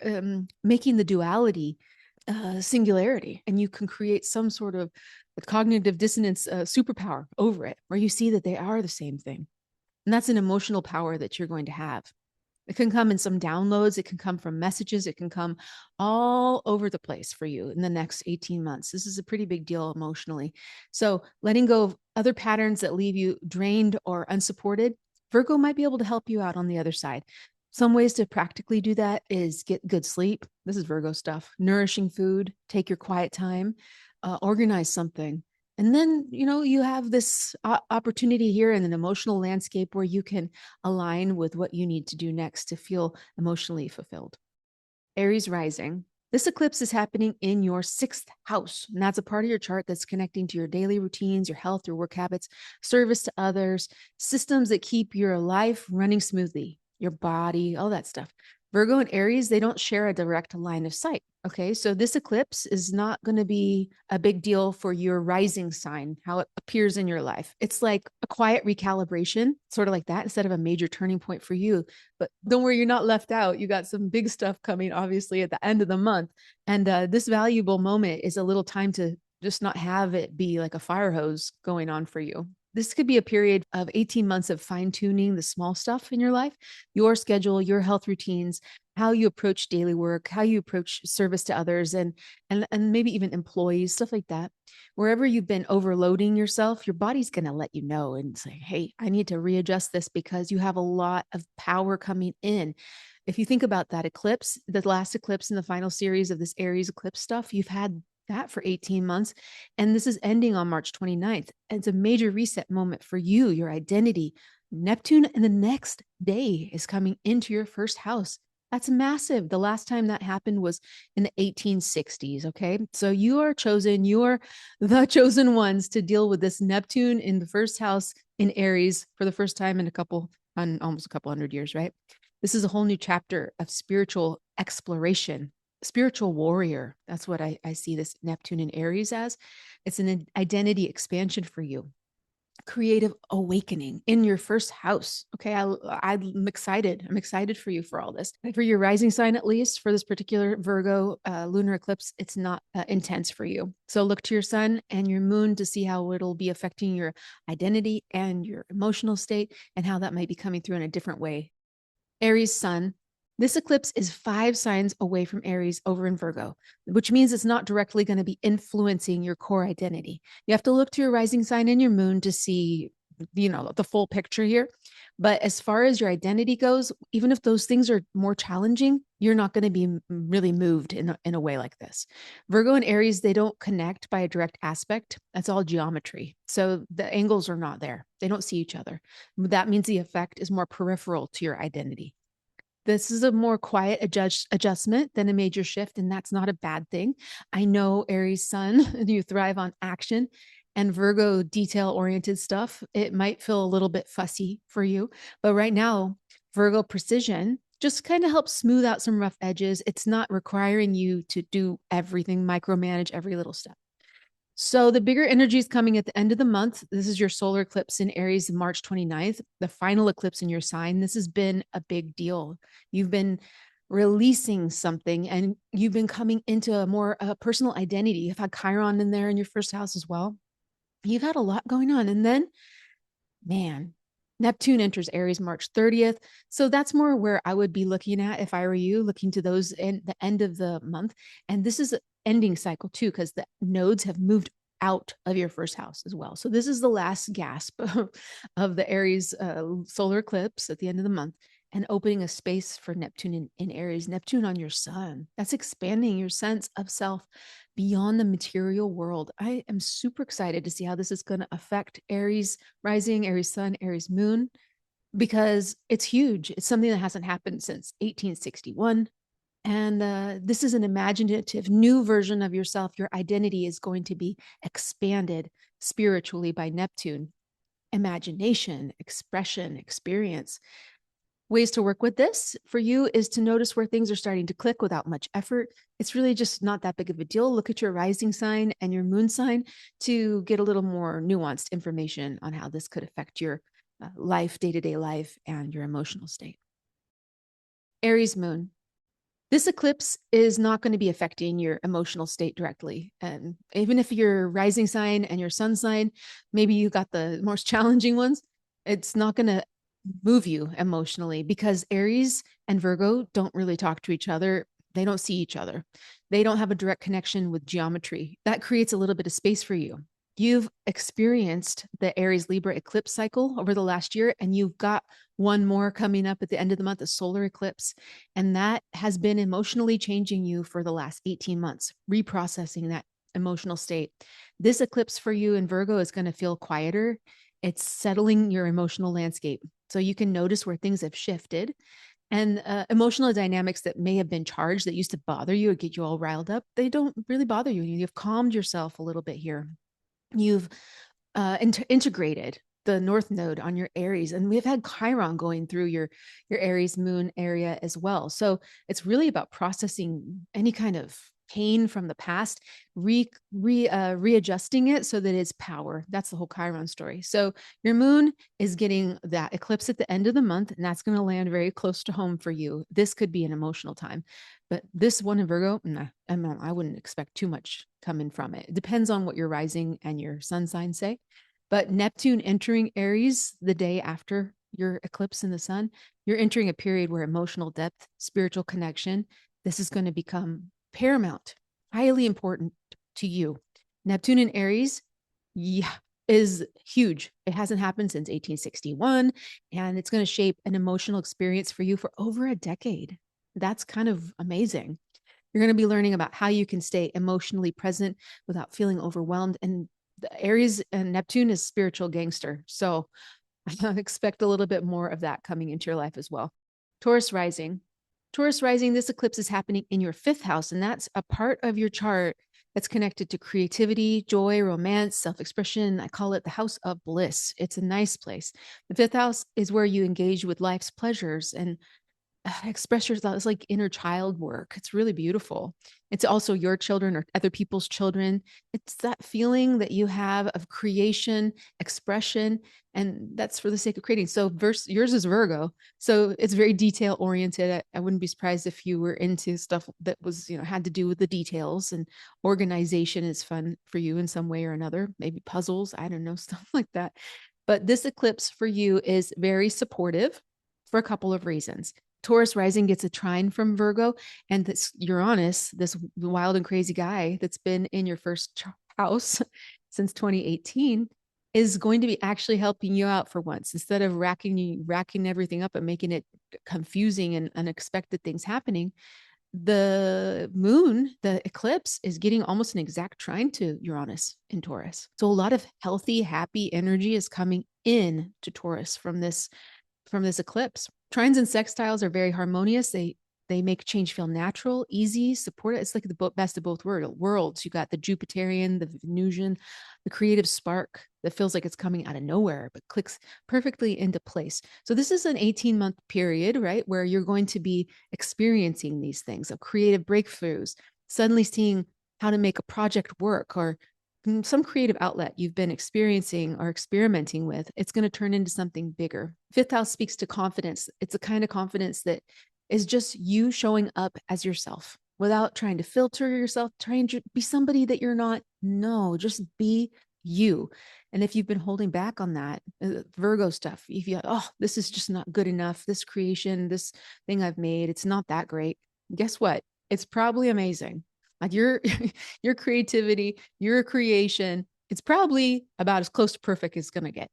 making the duality singularity, and you can create some sort of cognitive dissonance superpower over it, where you see that they are the same thing. And that's an emotional power that you're going to have. It can come in some downloads. It can come from messages. It can come all over the place for you in the next 18 months. This is a pretty big deal emotionally. So letting go of other patterns that leave you drained or unsupported, Virgo might be able to help you out on the other side. Some ways to practically do that is get good sleep. This is Virgo stuff. Nourishing food, take your quiet time, organize something. And then, you have this opportunity here in an emotional landscape where you can align with what you need to do next to feel emotionally fulfilled. Aries Rising. This eclipse is happening in your 6th house. And that's a part of your chart that's connecting to your daily routines, your health, your work habits, service to others, systems that keep your life running smoothly, your body, all that stuff. Virgo and Aries, they don't share a direct line of sight. Okay. So this eclipse is not going to be a big deal for your rising sign, how it appears in your life. It's like a quiet recalibration, sort of like that, instead of a major turning point for you. But don't worry, you're not left out. You got some big stuff coming, obviously, at the end of the month. And this valuable moment is a little time to just not have it be like a fire hose going on for you. This could be a period of 18 months of fine tuning the small stuff in your life, your schedule, your health routines, how you approach daily work, how you approach service to others, and maybe even employees, stuff like that. Wherever you've been overloading yourself, your body's going to let you know and say, hey, I need to readjust this because you have a lot of power coming in. If you think about that eclipse, the last eclipse in the final series of this Aries eclipse stuff, you've had that for 18 months. And this is ending on March 29th. And it's a major reset moment for you, your identity. Neptune in the next day is coming into your first house. That's massive. The last time that happened was in the 1860s. Okay. So you are chosen, you are the chosen ones to deal with this Neptune in the first house in Aries for the first time in almost a couple hundred years, right? This is a whole new chapter of spiritual exploration, spiritual warrior. That's what I see this Neptune in Aries as. It's an identity expansion for you, creative awakening in your first house. Okay. I'm excited. I'm excited for you for all this. For your rising sign, at least for this particular Virgo lunar eclipse, it's not intense for you. So look to your sun and your moon to see how it'll be affecting your identity and your emotional state and how that might be coming through in a different way. Aries Sun. This eclipse is 5 signs away from Aries over in Virgo, which means it's not directly going to be influencing your core identity. You have to look to your rising sign and your moon to see, the full picture here. But as far as your identity goes, even if those things are more challenging, you're not going to be really moved in a way like this. Virgo and Aries, they don't connect by a direct aspect. That's all geometry. So the angles are not there. They don't see each other. That means the effect is more peripheral to your identity. This is a more quiet adjustment than a major shift, and that's not a bad thing. I know Aries Sun, you thrive on action, and Virgo detail-oriented stuff. It might feel a little bit fussy for you, but right now, Virgo precision just kind of helps smooth out some rough edges. It's not requiring you to do everything, micromanage every little step. So the bigger energy is coming at the end of the month. This is your solar eclipse in Aries, March 29th, the final eclipse in your sign. This has been a big deal. You've been releasing something and you've been coming into a more personal identity. You've had Chiron in there in your first house as well. You've had a lot going on. And then, man, Neptune enters Aries March 30th. So that's more where I would be looking at if I were you, looking to those in the end of the month. And this is ending cycle too, because the nodes have moved out of your first house as well. So this is the last gasp of the Aries solar eclipse at the end of the month and opening a space for Neptune in Aries, Neptune on your sun. That's expanding your sense of self beyond the material world. I am super excited to see how this is going to affect Aries Rising, Aries Sun, Aries Moon, because it's huge. It's something that hasn't happened since 1861. And this is an imaginative new version of yourself. Your identity is going to be expanded spiritually by Neptune. Imagination, expression, experience. Ways to work with this for you is to notice where things are starting to click without much effort. It's really just not that big of a deal. Look at your rising sign and your moon sign to get a little more nuanced information on how this could affect your life, day-to-day life, and your emotional state. Aries Moon. This eclipse is not going to be affecting your emotional state directly. And even if your rising sign and your sun sign, maybe you got the most challenging ones, it's not going to move you emotionally because Aries and Virgo don't really talk to each other. They don't see each other. They don't have a direct connection with geometry. That creates a little bit of space for you. You've experienced the Aries Libra eclipse cycle over the last year, and you've got one more coming up at the end of the month, a solar eclipse. And that has been emotionally changing you for the last 18 months, reprocessing that emotional state. This eclipse for you in Virgo is going to feel quieter. It's settling your emotional landscape. So you can notice where things have shifted and emotional dynamics that may have been charged that used to bother you or get you all riled up. They don't really bother you. You've calmed yourself a little bit here. You've integrated the North Node on your Aries, and we've had Chiron going through your Aries Moon area as well. So it's really about processing any kind of pain from the past, readjusting it so that it's power. That's the whole Chiron story. So your moon is getting that eclipse at the end of the month, and that's going to land very close to home for you. This could be an emotional time, but this one in Virgo, nah, I wouldn't expect too much coming from it. It depends on what your rising and your sun sign say. But Neptune entering Aries the day after your eclipse in the sun, you're entering a period where emotional depth, spiritual connection, this is going to become paramount, highly important to you. Neptune in Aries, yeah, is huge. It hasn't happened since 1861, and it's going to shape an emotional experience for you for over a decade. That's kind of amazing. You're going to be learning about how you can stay emotionally present without feeling overwhelmed. And the Aries and Neptune is spiritual gangster. So I expect a little bit more of that coming into your life as well. Taurus Rising. Taurus Rising, this eclipse is happening in your fifth house, and that's a part of your chart that's connected to creativity, joy, romance, self-expression. I call it the house of bliss. It's a nice place. The fifth house is where you engage with life's pleasures and express yourself. It's like inner child work. It's really beautiful. It's also your children or other people's children. It's that feeling that you have of creation, expression, and that's for the sake of creating. So yours is Virgo. So it's very detail oriented. I wouldn't be surprised if you were into stuff that was, had to do with the details, and organization is fun for you in some way or another, maybe puzzles, I don't know, stuff like that. But this eclipse for you is very supportive for a couple of reasons. Taurus rising gets a trine from Virgo, and this Uranus, this wild and crazy guy that's been in your first house since 2018, is going to be actually helping you out for once. Instead of racking everything up and making it confusing and unexpected things happening, the moon, the eclipse, is getting almost an exact trine to Uranus in Taurus. So a lot of healthy, happy energy is coming in to Taurus from this eclipse. Trines and sextiles are very harmonious. They make change feel natural, easy, supportive. It's like the best of both worlds. You got the Jupiterian, the Venusian, the creative spark that feels like it's coming out of nowhere, but clicks perfectly into place. So this is an 18-month period, right, where you're going to be experiencing these things of creative breakthroughs, suddenly seeing how to make a project work, or some creative outlet you've been experiencing or experimenting with. It's going to turn into something bigger. Fifth house speaks to confidence. It's a kind of confidence that is just you showing up as yourself without trying to filter yourself, trying to be somebody that you're not. No, just be you. And if you've been holding back on that Virgo stuff, if you, oh, this is just not good enough, this creation, this thing I've made, it's not that great. Guess what? It's probably amazing. Like your creativity, your creation, it's probably about as close to perfect as it's going to get.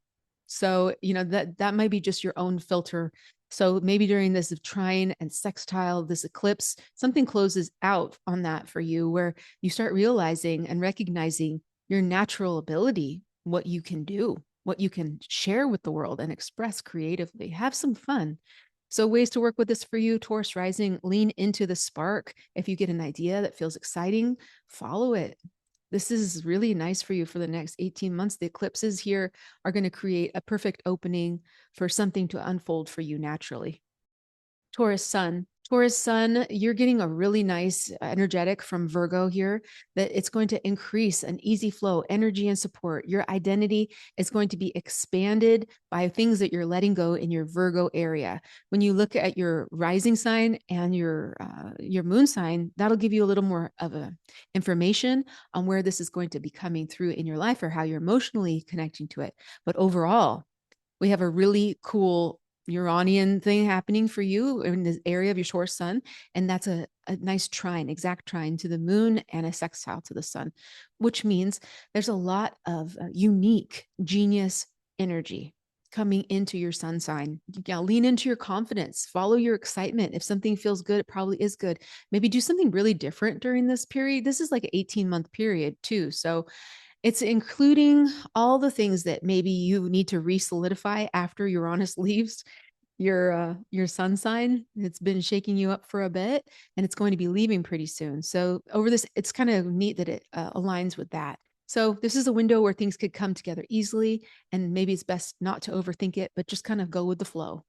So, that might be just your own filter. So maybe during this trine and sextile, this eclipse, something closes out on that for you, where you start realizing and recognizing your natural ability, what you can do, what you can share with the world and express creatively. Have some fun. So ways to work with this for you, Taurus rising, lean into the spark. If you get an idea that feels exciting, follow it. This is really nice for you for the next 18 months. The eclipses here are going to create a perfect opening for something to unfold for you naturally. Taurus Sun. Taurus Sun, you're getting a really nice energetic from Virgo here that it's going to increase an easy flow, energy and support. Your identity is going to be expanded by things that you're letting go in your Virgo area. When you look at your rising sign and your moon sign, that'll give you a little more of a information on where this is going to be coming through in your life or how you're emotionally connecting to it. But overall, we have a really cool Uranian thing happening for you in this area of your Taurus sun. And that's a nice trine, exact trine to the moon and a sextile to the sun, which means there's a lot of unique genius energy coming into your sun sign. Lean into your confidence, follow your excitement. If something feels good, it probably is good. Maybe do something really different during this period. This is like an 18-month period too. So it's including all the things that maybe you need to re-solidify after Uranus leaves your sun sign. It's been shaking you up for a bit, and it's going to be leaving pretty soon. So over this, it's kind of neat that it aligns with that. So this is a window where things could come together easily, and maybe it's best not to overthink it, but just kind of go with the flow.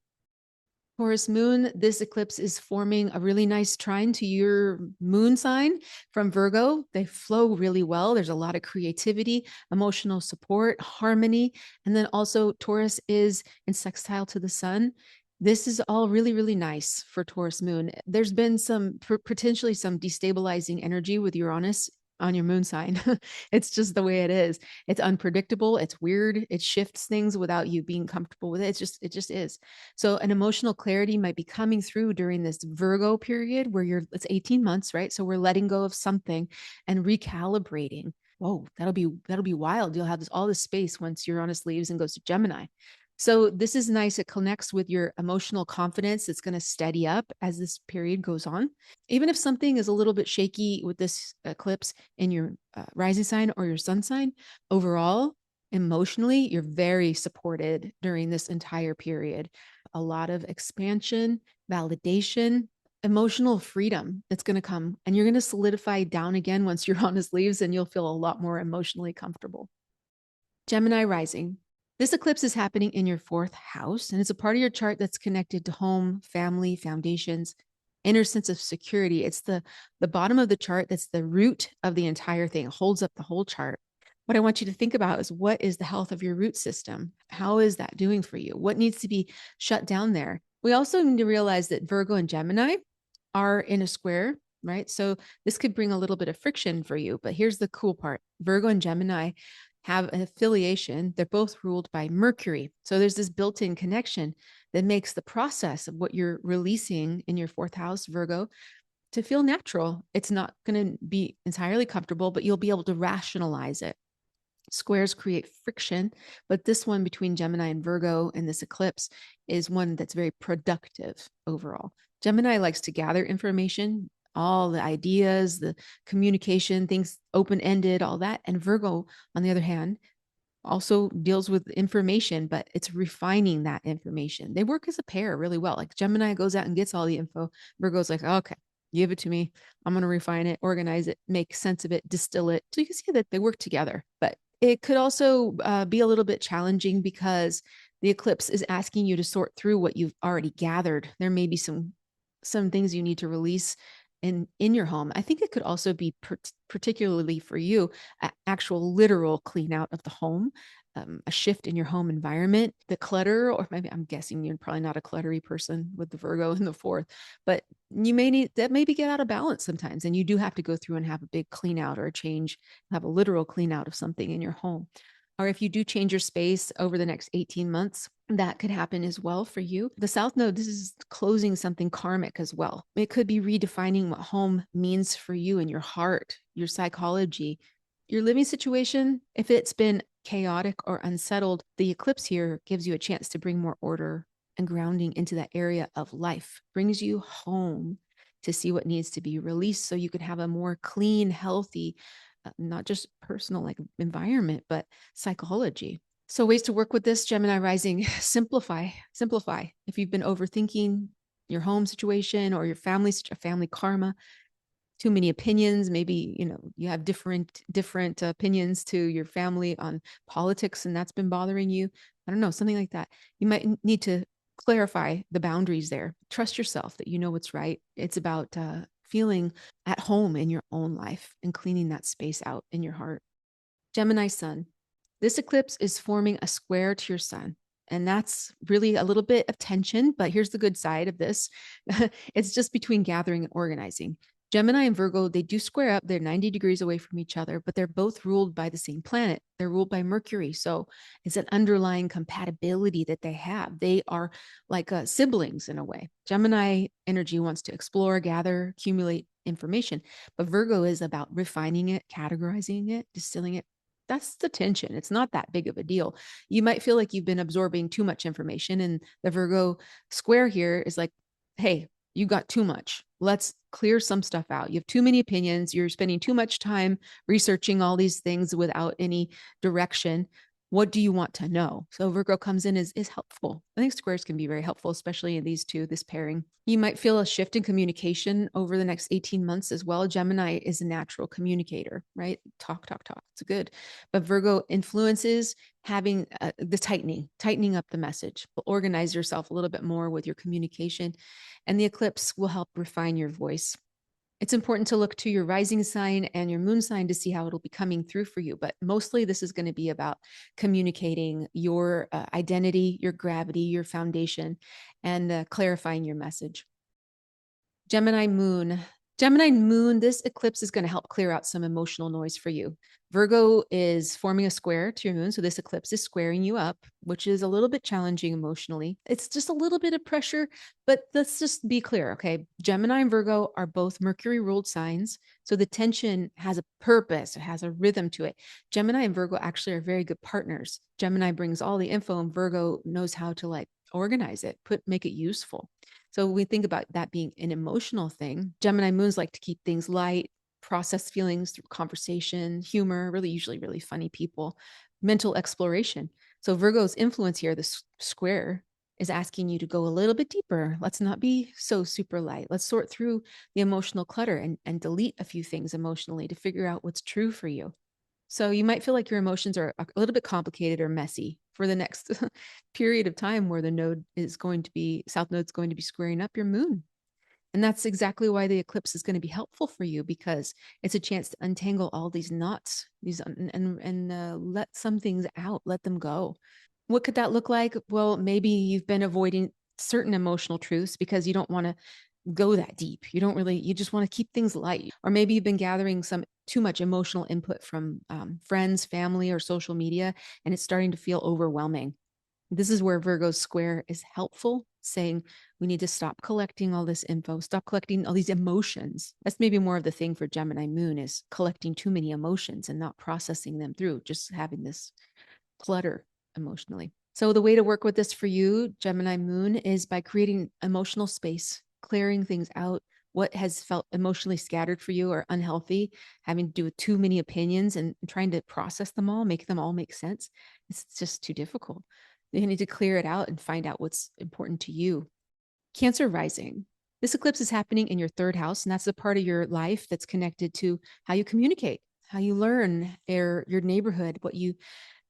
Taurus Moon, this eclipse is forming a really nice trine to your moon sign from Virgo. They flow really well. There's a lot of creativity, emotional support, harmony. And then also Taurus is in sextile to the sun. This is all really, really nice for Taurus Moon. There's been some potentially some destabilizing energy with Uranus on your moon sign. It's just the way it is. It's unpredictable. It's weird. It shifts things without you being comfortable with it. It just is. So an emotional clarity might be coming through during this Virgo period where it's 18 months, right? So we're letting go of something and recalibrating. Whoa, that'll be wild. You'll have all this space once Uranus leaves and goes to Gemini. So this is nice. It connects with your emotional confidence. It's going to steady up as this period goes on. Even if something is a little bit shaky with this eclipse in your rising sign or your sun sign, overall, emotionally, you're very supported during this entire period. A lot of expansion, validation, emotional freedom that's going to come. And you're going to solidify down again once Uranus leaves, and you'll feel a lot more emotionally comfortable. Gemini rising. This eclipse is happening in your fourth house, and it's a part of your chart that's connected to home, family, foundations, inner sense of security. It's the bottom of the chart that's the root of the entire thing, holds up the whole chart. What I want you to think about is, what is the health of your root system? How is that doing for you? What needs to be shut down there? We also need to realize that Virgo and Gemini are in a square, right? So this could bring a little bit of friction for you, but here's the cool part. Virgo and Gemini have an affiliation. They're both ruled by Mercury. So there's this built-in connection that makes the process of what you're releasing in your fourth house, Virgo, to feel natural. It's not going to be entirely comfortable, but you'll be able to rationalize it. Squares create friction, but this one between Gemini and Virgo in this eclipse is one that's very productive overall. Gemini likes to gather information, all the ideas, the communication, things open-ended, all that. And Virgo, on the other hand, also deals with information, but it's refining that information. They work as a pair really well. Like Gemini goes out and gets all the info. Virgo's like, okay, give it to me. I'm going to refine it, organize it, make sense of it, distill it. So you can see that they work together. But it could also be a little bit challenging because the eclipse is asking you to sort through what you've already gathered. There may be some things you need to release in your home. I think it could also be particularly for you, actual literal clean out of the home, a shift in your home environment, the clutter, or maybe I'm guessing you're probably not a cluttery person with the Virgo in the fourth, but you may need that maybe get out of balance sometimes. And you do have to go through and have a big clean out or a change, have a literal clean out of something in your home. Or if you do change your space over the next 18 months, that could happen as well for you. The South Node, this is closing something karmic as well. It could be redefining what home means for you and your heart, your psychology, your living situation. If it's been chaotic or unsettled, the eclipse here gives you a chance to bring more order and grounding into that area of life, brings you home to see what needs to be released so you can have a more clean, healthy, not just personal like environment, but psychology. So ways to work with this, Gemini rising, simplify. If you've been overthinking your home situation or your family karma, too many opinions, maybe, you have different opinions to your family on politics and that's been bothering you. I don't know, something like that. You might need to clarify the boundaries there. Trust yourself that you know what's right. It's about feeling at home in your own life and cleaning that space out in your heart. Gemini Sun. This eclipse is forming a square to your sun. And that's really a little bit of tension, but here's the good side of this. It's just between gathering and organizing. Gemini and Virgo, they do square up. They're 90 degrees away from each other, but they're both ruled by the same planet. They're ruled by Mercury. So it's an underlying compatibility that they have. They are like siblings in a way. Gemini energy wants to explore, gather, accumulate information, but Virgo is about refining it, categorizing it, distilling it. That's the tension. It's not that big of a deal. You might feel like you've been absorbing too much information, and the Virgo square here is like, hey, you got too much. Let's clear some stuff out. You have too many opinions. You're spending too much time researching all these things without any direction. What do you want to know? So Virgo comes in is helpful. I think squares can be very helpful, especially in these two, this pairing. You might feel a shift in communication over the next 18 months as well. Gemini is a natural communicator, right? Talk, talk, talk. It's good. But Virgo influences having the tightening up the message. Organize yourself a little bit more with your communication. And the eclipse will help refine your voice. It's important to look to your rising sign and your moon sign to see how it'll be coming through for you. But mostly this is going to be about communicating your identity, your gravity, your foundation, and clarifying your message. Gemini Moon. Gemini Moon, this eclipse is going to help clear out some emotional noise for you. Virgo is forming a square to your moon, so this eclipse is squaring you up, which is a little bit challenging emotionally. It's just a little bit of pressure, but let's just be clear, okay? Gemini and Virgo are both Mercury-ruled signs, so the tension has a purpose, it has a rhythm to it. Gemini and Virgo actually are very good partners. Gemini brings all the info, and Virgo knows how to like organize it, make it useful. So we think about that being an emotional thing. Gemini moons like to keep things light, process feelings through conversation, humor, usually really funny people, mental exploration. So Virgo's influence here, this square, is asking you to go a little bit deeper. Let's not be so super light. Let's sort through the emotional clutter and delete a few things emotionally to figure out what's true for you. So you might feel like your emotions are a little bit complicated or messy for the next period of time where the South Node's going to be squaring up your moon. And that's exactly why the eclipse is going to be helpful for you, because it's a chance to untangle all these knots, let some things out, let them go. What could that look like? Well, maybe you've been avoiding certain emotional truths because you don't want to go that deep. You just want to keep things light. Or maybe you've been gathering some too much emotional input from friends, family, or social media, and it's starting to feel overwhelming. This is where Virgo's square is helpful, saying we need to stop collecting all this info, stop collecting all these emotions. That's maybe more of the thing for Gemini Moon, is collecting too many emotions and not processing them through, just having this clutter emotionally. So the way to work with this for you, Gemini Moon, is by creating emotional space, clearing things out, what has felt emotionally scattered for you or unhealthy, having to do with too many opinions and trying to process them all, make them all make sense. It's just too difficult. You need to clear it out and find out what's important to you. Cancer Rising. This eclipse is happening in your third house, and that's the part of your life that's connected to how you communicate, how you learn, your neighborhood, what you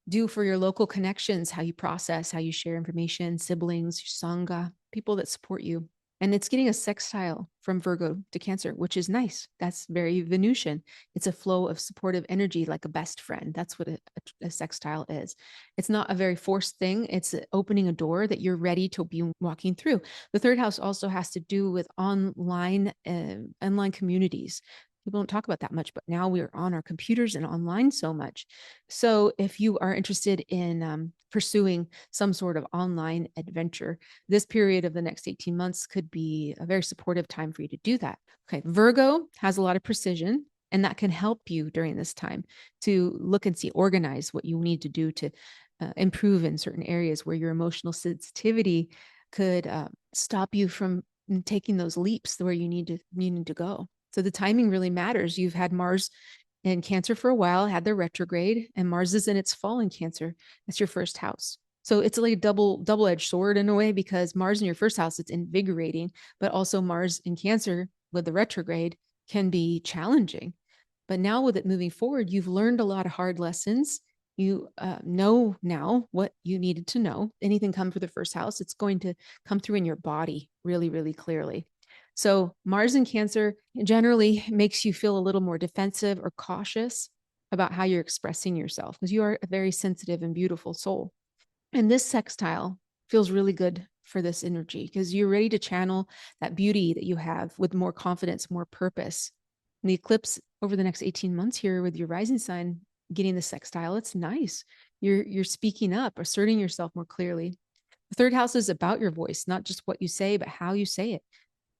do for your local connections, how you process, how you share information, siblings, your sangha, people that support you. And it's getting a sextile from Virgo to Cancer, which is nice. That's very Venusian. It's a flow of supportive energy, like a best friend. That's what a sextile is. It's not a very forced thing. It's opening a door that you're ready to be walking through. The third house also has to do with online communities. People don't talk about that much, but now we're on our computers and online so much. So if you are interested in pursuing some sort of online adventure, this period of the next 18 months could be a very supportive time for you to do that. Okay, Virgo has a lot of precision, and that can help you during this time to look and see, organize what you need to do to improve in certain areas where your emotional sensitivity could stop you from taking those leaps where you need to go. So the timing really matters. You've had Mars in Cancer for a while, had their retrograde, and Mars is in its fall in Cancer. That's your first house. So it's like a double-edged sword in a way, because Mars in your first house, it's invigorating, but also Mars in Cancer with the retrograde can be challenging. But now with it moving forward, you've learned a lot of hard lessons. You know now what you needed to know. Anything come for the first house, it's going to come through in your body really, really clearly. So Mars in Cancer generally makes you feel a little more defensive or cautious about how you're expressing yourself, because you are a very sensitive and beautiful soul. And this sextile feels really good for this energy, because you're ready to channel that beauty that you have with more confidence, more purpose. And the eclipse over the next 18 months here with your rising sign getting the sextile, it's nice. You're speaking up, asserting yourself more clearly. The third house is about your voice, not just what you say, but how you say it.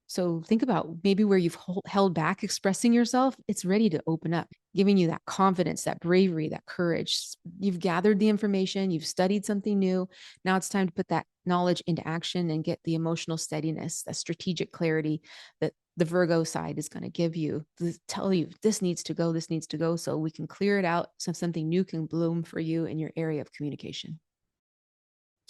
So think about maybe where you've held back expressing yourself. It's ready to open up, giving you that confidence, that bravery, that courage. You've gathered the information, you've studied something new. Now it's time to put that knowledge into action and get the emotional steadiness, that strategic clarity that the Virgo side is going to give you, tell you this needs to go, this needs to go, so we can clear it out so something new can bloom for you in your area of communication.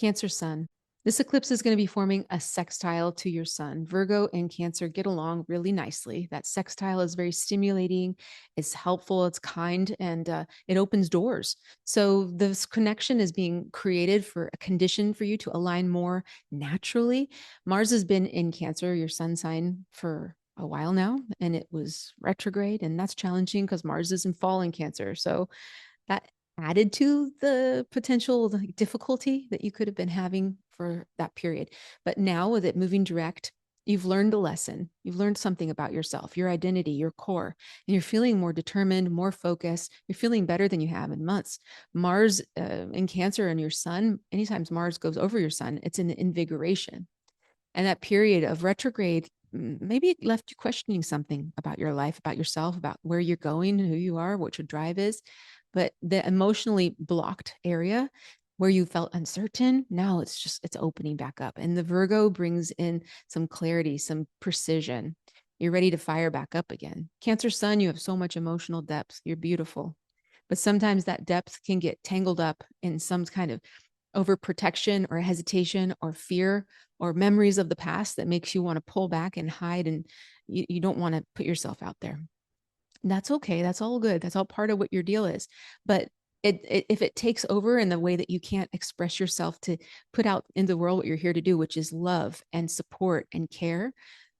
Cancer Sun. This eclipse is going to be forming a sextile to your sun. Virgo and Cancer get along really nicely. That sextile is very stimulating, it's helpful, it's kind, and it opens doors. So this connection is being created for a condition for you to align more naturally. Mars has been in Cancer, your sun sign, for a while now, and it was retrograde, and that's challenging because Mars is in fall in Cancer. So that added to the potential difficulty that you could have been having for that period. But now with it moving direct, you've learned a lesson. You've learned something about yourself, your identity, your core, and you're feeling more determined, more focused. You're feeling better than you have in months. Mars in Cancer and your sun, anytime Mars goes over your sun, it's an invigoration. And that period of retrograde, maybe it left you questioning something about your life, about yourself, about where you're going, who you are, what your drive is. But the emotionally blocked area where you felt uncertain, now it's opening back up. And the Virgo brings in some clarity, some precision. You're ready to fire back up again. Cancer Sun, you have so much emotional depth. You're beautiful. But sometimes that depth can get tangled up in some kind of overprotection or hesitation or fear or memories of the past that makes you want to pull back and hide, and you don't want to put yourself out there. That's okay. That's all good. That's all part of what your deal is. But if it takes over in the way that you can't express yourself to put out in the world what you're here to do, which is love and support and care,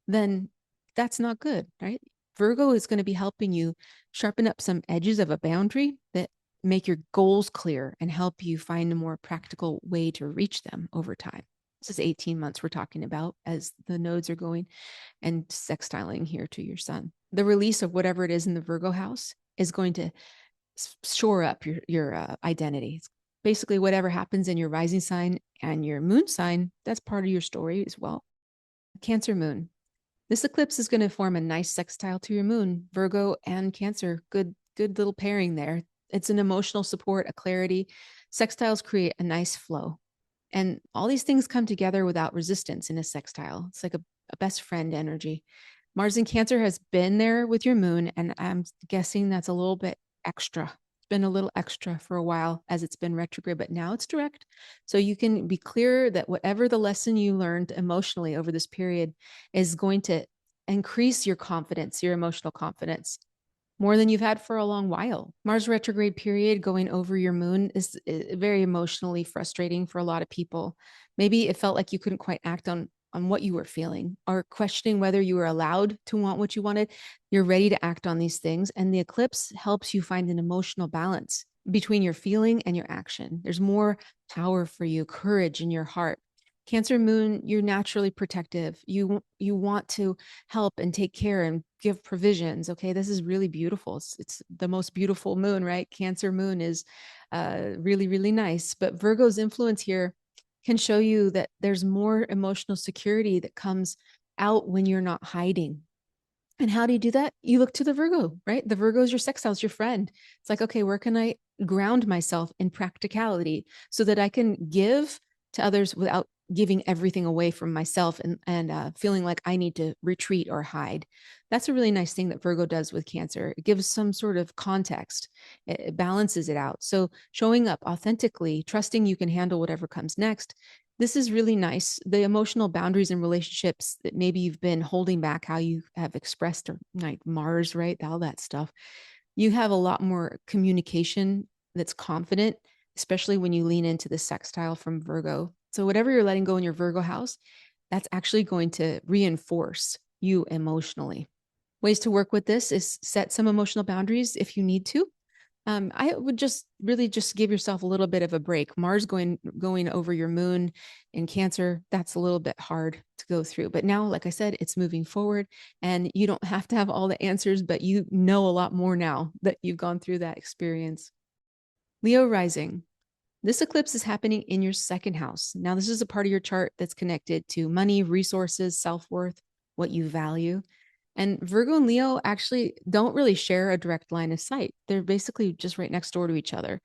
then that's not good, right? Virgo is going to be helping you sharpen up some edges of a boundary that make your goals clear and help you find a more practical way to reach them over time. This is 18 months we're talking about as the nodes are going and sextiling here to your sun. The release of whatever it is in the Virgo house is going to shore up your identity. It's basically whatever happens in your rising sign and your moon sign, that's part of your story as well. Cancer Moon. This eclipse is going to form a nice sextile to your moon. Virgo and Cancer, good little pairing there. It's an emotional support, a clarity. Sextiles create a nice flow. And all these things come together without resistance in a sextile. It's like a best friend energy. Mars in Cancer has been there with your moon, and I'm guessing that's a little bit extra. It's been a little extra for a while as it's been retrograde, but now it's direct. So you can be clear that whatever the lesson you learned emotionally over this period is going to increase your confidence, your emotional confidence, more than you've had for a long while. Mars retrograde period going over your moon is very emotionally frustrating for a lot of people. Maybe it felt like you couldn't quite act on what you were feeling or questioning whether you were allowed to want what you wanted. You're ready to act on these things. And the eclipse helps you find an emotional balance between your feeling and your action. There's more power for you, courage in your heart. Cancer Moon, you're naturally protective. You want to help and take care and give provisions. Okay, this is really beautiful. It's the most beautiful moon, right? Cancer Moon is really, really nice. But Virgo's influence here can show you that there's more emotional security that comes out when you're not hiding. And how do you do that? You look to the Virgo, right? The Virgo is your sextile, is your friend. It's like, okay, where can I ground myself in practicality so that I can give to others without giving everything away from myself and feeling like I need to retreat or hide. That's a really nice thing that Virgo does with Cancer. It gives some sort of context. It balances it out. So showing up authentically, trusting you can handle whatever comes next. This is really nice. The emotional boundaries and relationships that maybe you've been holding back, how you have expressed, or like Mars, right? All that stuff. You have a lot more communication that's confident, especially when you lean into the sextile from Virgo. So whatever you're letting go in your Virgo house, that's actually going to reinforce you emotionally. Ways to work with this is set some emotional boundaries if you need to. I would just really just give yourself a little bit of a break. Mars going over your moon in Cancer, that's a little bit hard to go through. But now, like I said, it's moving forward and you don't have to have all the answers, but you know a lot more now that you've gone through that experience. Leo Rising. This eclipse is happening in your second house. Now, this is a part of your chart that's connected to money, resources, self-worth, what you value. And Virgo and Leo actually don't really share a direct line of sight. They're basically just right next door to each other.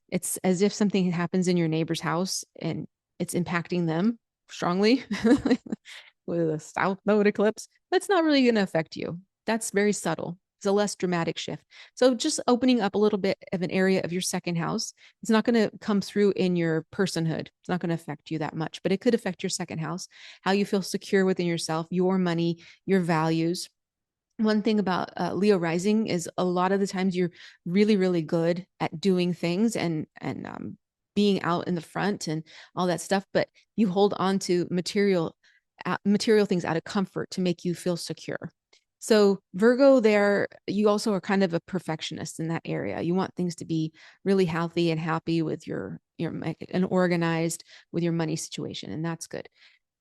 It's as if something happens in your neighbor's house and it's impacting them strongly. with a south node eclipse, that's not really going to affect you. That's very subtle. It's a less dramatic shift. So just opening up a little bit of an area of your second house, it's not going to come through in your personhood. It's not going to affect you that much, but it could affect your second house, how you feel secure within yourself, your money, your values. One thing about Leo rising is a lot of the times you're really, really good at doing things and being out in the front and all that stuff, but you hold on to material things out of comfort to make you feel secure. So Virgo, there, you also are kind of a perfectionist in that area. You want things to be really healthy and happy with your and organized with your money situation, and that's good.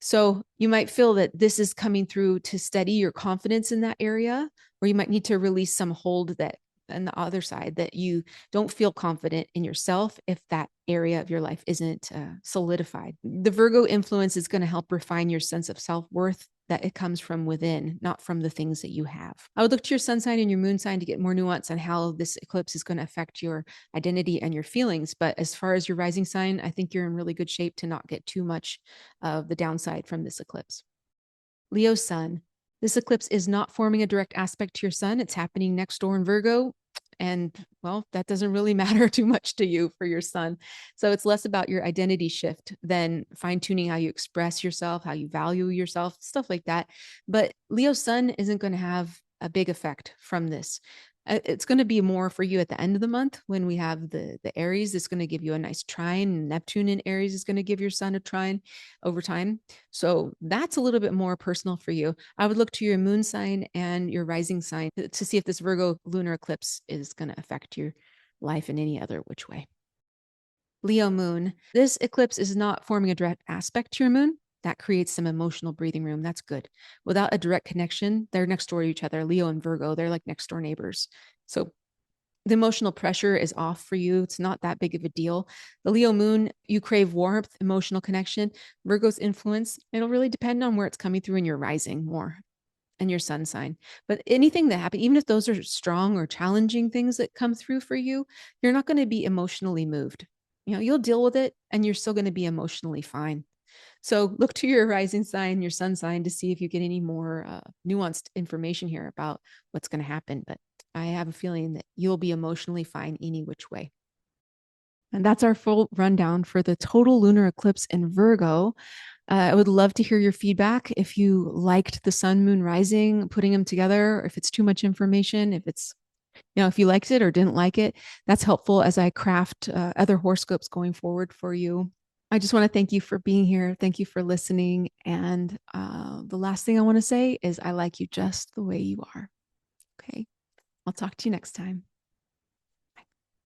So you might feel that this is coming through to steady your confidence in that area, or you might need to release some hold that on the other side that you don't feel confident in yourself if that area of your life isn't solidified. The Virgo influence is going to help refine your sense of self-worth, that it comes from within, not from the things that you have. I would look to your sun sign and your moon sign to get more nuance on how this eclipse is going to affect your identity and your feelings. But as far as your rising sign, I think you're in really good shape to not get too much of the downside from this eclipse. Leo sun. This eclipse is not forming a direct aspect to your sun. It's happening next door in Virgo. And well, that doesn't really matter too much to you for your sun. So it's less about your identity shift than fine tuning how you express yourself, how you value yourself, stuff like that. But Leo sun isn't going to have a big effect from this. It's going to be more for you at the end of the month when we have the Aries. It's going to give you a nice trine. Neptune in Aries is going to give your sun a trine over time. So that's a little bit more personal for you. I would look to your moon sign and your rising sign to see if this Virgo lunar eclipse is going to affect your life in any other which way. Leo moon. This eclipse is not forming a direct aspect to your moon. That creates some emotional breathing room. That's good. Without a direct connection, they're next door to each other. Leo and Virgo, they're like next door neighbors. So the emotional pressure is off for you. It's not that big of a deal. The Leo moon, you crave warmth, emotional connection. Virgo's influence, it'll really depend on where it's coming through in your rising more and your sun sign. But anything that happens, even if those are strong or challenging things that come through for you, you're not going to be emotionally moved. You'll deal with it and you're still going to be emotionally fine. So look to your rising sign, your sun sign to see if you get any more nuanced information here about what's going to happen. But I have a feeling that you'll be emotionally fine any which way. And that's our full rundown for the total lunar eclipse in Virgo. I would love to hear your feedback. If you liked the sun, moon, rising, putting them together, if it's too much information, if it's, if you liked it or didn't like it, that's helpful as I craft other horoscopes going forward for you. I just want to thank you for being here. Thank you for listening. And the last thing I want to say is I like you just the way you are. Okay. I'll talk to you next time.